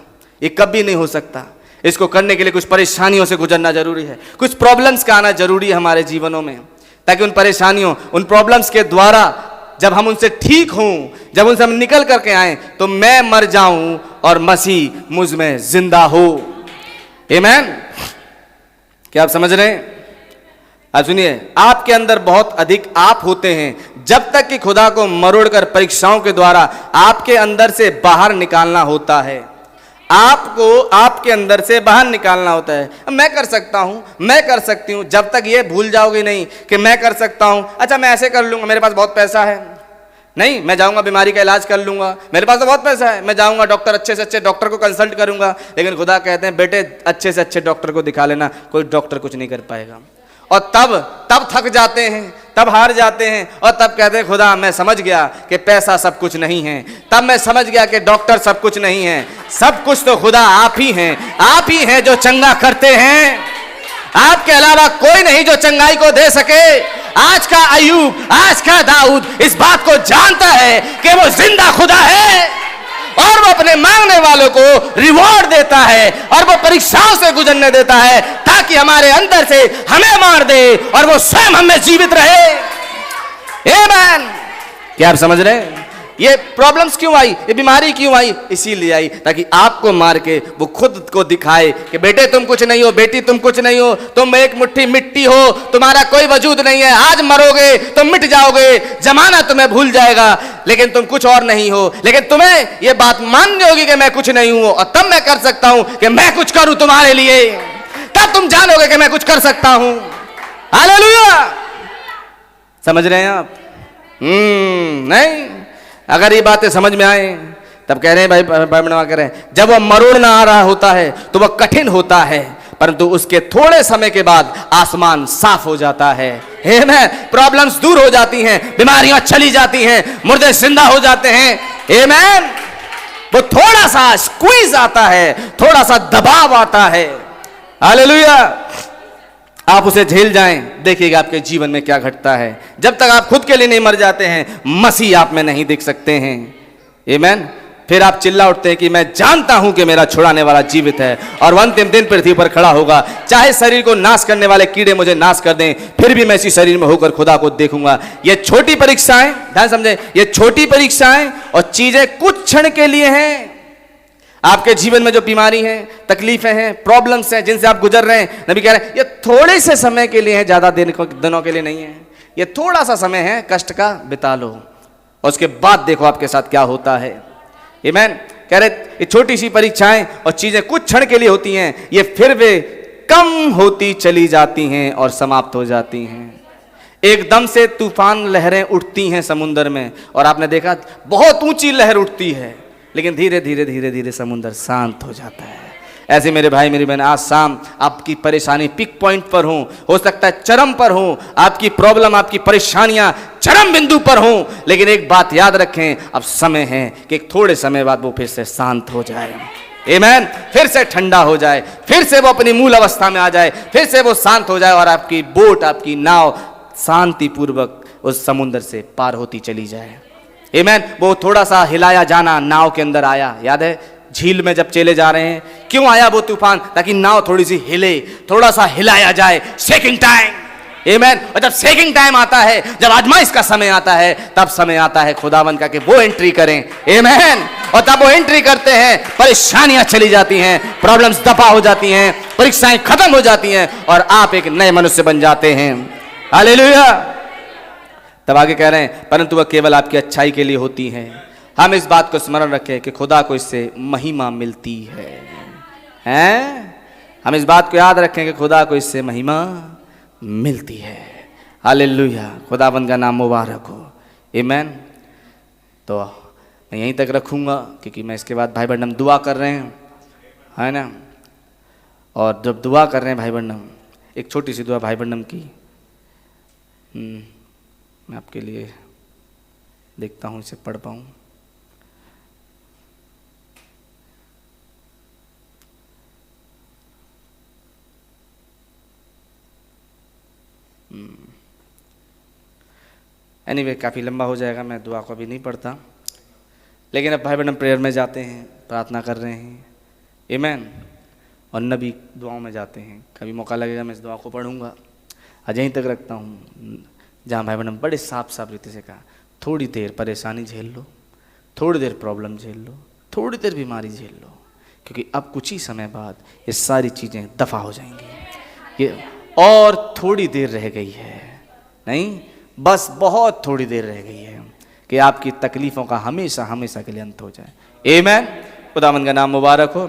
ये कभी नहीं हो सकता। इसको करने के लिए कुछ परेशानियों से गुजरना जरूरी है, कुछ प्रॉब्लम्स का आना जरूरी है हमारे जीवनों में, ताकि उन परेशानियों, उन प्रॉब्लम्स के द्वारा जब हम उनसे ठीक हों, जब उनसे हम निकल करके आए तो मैं मर जाऊं और मसीह मुझ में जिंदा हो। आमीन। क्या आप समझ रहे हैं? आप सुनिए, आपके अंदर बहुत अधिक आप होते हैं जब तक कि खुदा को मरोड़कर परीक्षाओं के द्वारा आपके अंदर से बाहर निकालना होता है। आपको आपके अंदर से बाहर निकालना होता है। मैं कर सकता हूं, मैं कर सकती हूं, जब तक ये भूल जाओगे नहीं कि मैं कर सकता हूं। अच्छा मैं ऐसे कर लूंगा, मेरे पास बहुत पैसा है, नहीं मैं जाऊंगा बीमारी का इलाज कर लूंगा, मेरे पास तो बहुत पैसा है, मैं जाऊंगा डॉक्टर, अच्छे से अच्छे डॉक्टर को कंसल्ट करूंगा। लेकिन खुदा कहते हैं बेटे अच्छे से अच्छे डॉक्टर को दिखा लेना, कोई डॉक्टर कुछ नहीं कर पाएगा। और तब थक जाते हैं, तब हार जाते हैं और तब कहते हैं खुदा मैं समझ गया कि पैसा सब कुछ नहीं है, तब मैं समझ गया कि डॉक्टर सब कुछ नहीं है, सब कुछ तो खुदा आप ही हैं, आप ही हैं जो चंगा करते हैं। आपके अलावा कोई नहीं जो चंगाई को दे सके। आज का अय्यूब, आज का दाऊद इस बात को जानता है कि वो जिंदा खुदा है और वो अपने मांगने वालों को रिवॉर्ड देता है और वो परीक्षाओं से गुजरने देता है ताकि हमारे अंदर से हमें मार दे और वो स्वयं हमें जीवित रहे। आमीन। क्या आप समझ रहे हैं? ये प्रॉब्लम्स क्यों आई, ये बीमारी क्यों आई? इसीलिए आई ताकि आपको मार के वो खुद को दिखाए कि बेटे तुम कुछ नहीं हो, बेटी तुम कुछ नहीं हो, तुम एक मुट्ठी मिट्टी हो, तुम्हारा कोई वजूद नहीं है। आज मरोगे तुम मिट जाओगे, जमाना तुम्हें भूल जाएगा, लेकिन तुम कुछ और नहीं हो। लेकिन तुम्हें ये बात माननी होगी कि मैं कुछ नहीं हूं और तब मैं कर सकता हूं कि मैं कुछ करूं तुम्हारे लिए। तब तुम जानोगे कि मैं कुछ कर सकता हूं। हालेलुया। समझ रहे हैं आप? नहीं, अगर ये बातें समझ में आए तब कह रहे हैं भाई बनवा कह रहे हैं जब वह मरोड़ना आ रहा होता है तो वह कठिन होता है, परंतु उसके थोड़े समय के बाद आसमान साफ हो जाता है। आमीन। प्रॉब्लम्स दूर हो जाती हैं, बीमारियां चली जाती हैं, मुर्दे जिंदा हो जाते हैं। आमीन। वो थोड़ा सा स्क्वीज आता है, थोड़ा सा दबाव आता है। हालेलुया। आप उसे झेल जाएं, देखिएगा आपके जीवन में क्या घटता है। जब तक आप खुद के लिए नहीं मर जाते हैं मसीह आप में नहीं दिख सकते हैं। आमीन। फिर आप चिल्ला उठते हैं कि मैं जानता हूं कि मेरा छुड़ाने वाला जीवित है और वह अंतिम दिन पृथ्वी पर खड़ा होगा। चाहे शरीर को नाश करने वाले कीड़े मुझे नाश कर दें, फिर भी मैं इसी शरीर में होकर खुदा को देखूंगा। ये छोटी परीक्षाएं, ध्यान समझे, ये छोटी परीक्षाएं और चीजें कुछ क्षण के लिए हैं। आपके जीवन में जो बीमारी है, तकलीफें हैं, प्रॉब्लम्स हैं जिनसे आप गुजर रहे हैं, नबी कह रहे हैं ये थोड़े से समय के लिए है, ज्यादा दिनों के लिए नहीं है। ये थोड़ा सा समय है, कष्ट का बिता लो और उसके बाद देखो आपके साथ क्या होता है। आमीन। कह रहे ये छोटी सी परीक्षाएं और चीजें कुछ क्षण के लिए होती हैं, ये फिर वे कम होती चली जाती हैं और समाप्त हो जाती हैं। एकदम से तूफान लहरें उठती हैं समुद्र में और आपने देखा बहुत ऊंची लहर उठती है, लेकिन धीरे धीरे धीरे धीरे समुद्र शांत हो जाता है। ऐसे मेरे भाई मेरी बहन, आज शाम आपकी परेशानी पिक पॉइंट पर हो सकता है चरम पर हो, आपकी प्रॉब्लम, आपकी परेशानियां चरम बिंदु पर हो, लेकिन एक बात याद रखें, अब समय है कि थोड़े समय बाद वो फिर से शांत हो जाए। आमीन। फिर से ठंडा हो जाए, फिर से वो अपनी मूल अवस्था में आ जाए, फिर से वो शांत हो जाए और आपकी बोट, आपकी नाव शांतिपूर्वक उस समुद्र से पार होती चली जाए। आमीन। वो थोड़ा सा हिलाया जाना नाव के अंदर आया, याद है झील में जब चले जा रहे हैं, क्यों आया वो तूफान? ताकि नाव थोड़ी सी हिले, थोड़ा सा हिलाया जाए, शेकिंग टाइम। आमीन। और जब सेकिंग टाइम आता है, जब आजमाइश का समय आता है, तब समय आता है खुदावंद का कि वो एंट्री करें। आमीन। और तब वो एंट्री करते हैं, परेशानियां चली जाती हैं, प्रॉब्लम्स दफा हो जाती हैं, परीक्षाएं खत्म हो जाती हैं और आप एक नए मनुष्य बन जाते हैं। हालेलुया। तब आगे कह रहे हैं, परंतु वह केवल आपकी अच्छाई के लिए होती है। हम इस बात को स्मरण रखें कि खुदा को इससे महिमा मिलती है। हैं? हम इस बात को याद रखें कि खुदा को इससे महिमा मिलती है। हालेलुया। खुदावंद का नाम मुबारक हो। आमीन। तो मैं यहीं तक रखूँगा, क्योंकि मैं इसके बाद भाई बहन दुआ कर रहे हैं, है ना। और जब दुआ कर रहे हैं भाई बहन, एक छोटी सी दुआ भाई बहन की मैं आपके लिए देखता हूँ इसे पढ़ पाऊँ। एनीवे काफ़ी लंबा हो जाएगा, मैं दुआ को अभी नहीं पढ़ता, लेकिन अब भाई बहन प्रेयर में जाते हैं, प्रार्थना कर रहे हैं। आमीन। और नबी दुआओं में जाते हैं। कभी मौका लगेगा मैं इस दुआ को पढ़ूंगा। आज यहीं तक रखता हूँ, जहाँ भाई बहन बड़े साफ साफ रीति से कहा, थोड़ी देर परेशानी झेल लो, थोड़ी देर प्रॉब्लम झेल लो, थोड़ी देर बीमारी झेल लो, क्योंकि अब कुछ ही समय बाद ये सारी चीज़ें दफ़ा हो जाएंगी। ये और थोड़ी देर रह गई है, नहीं बस बहुत थोड़ी देर रह गई है कि आपकी तकलीफ़ों का हमेशा हमेशा के लिए अंत हो जाए। आमीन। खुदावंद का नाम मुबारक हो।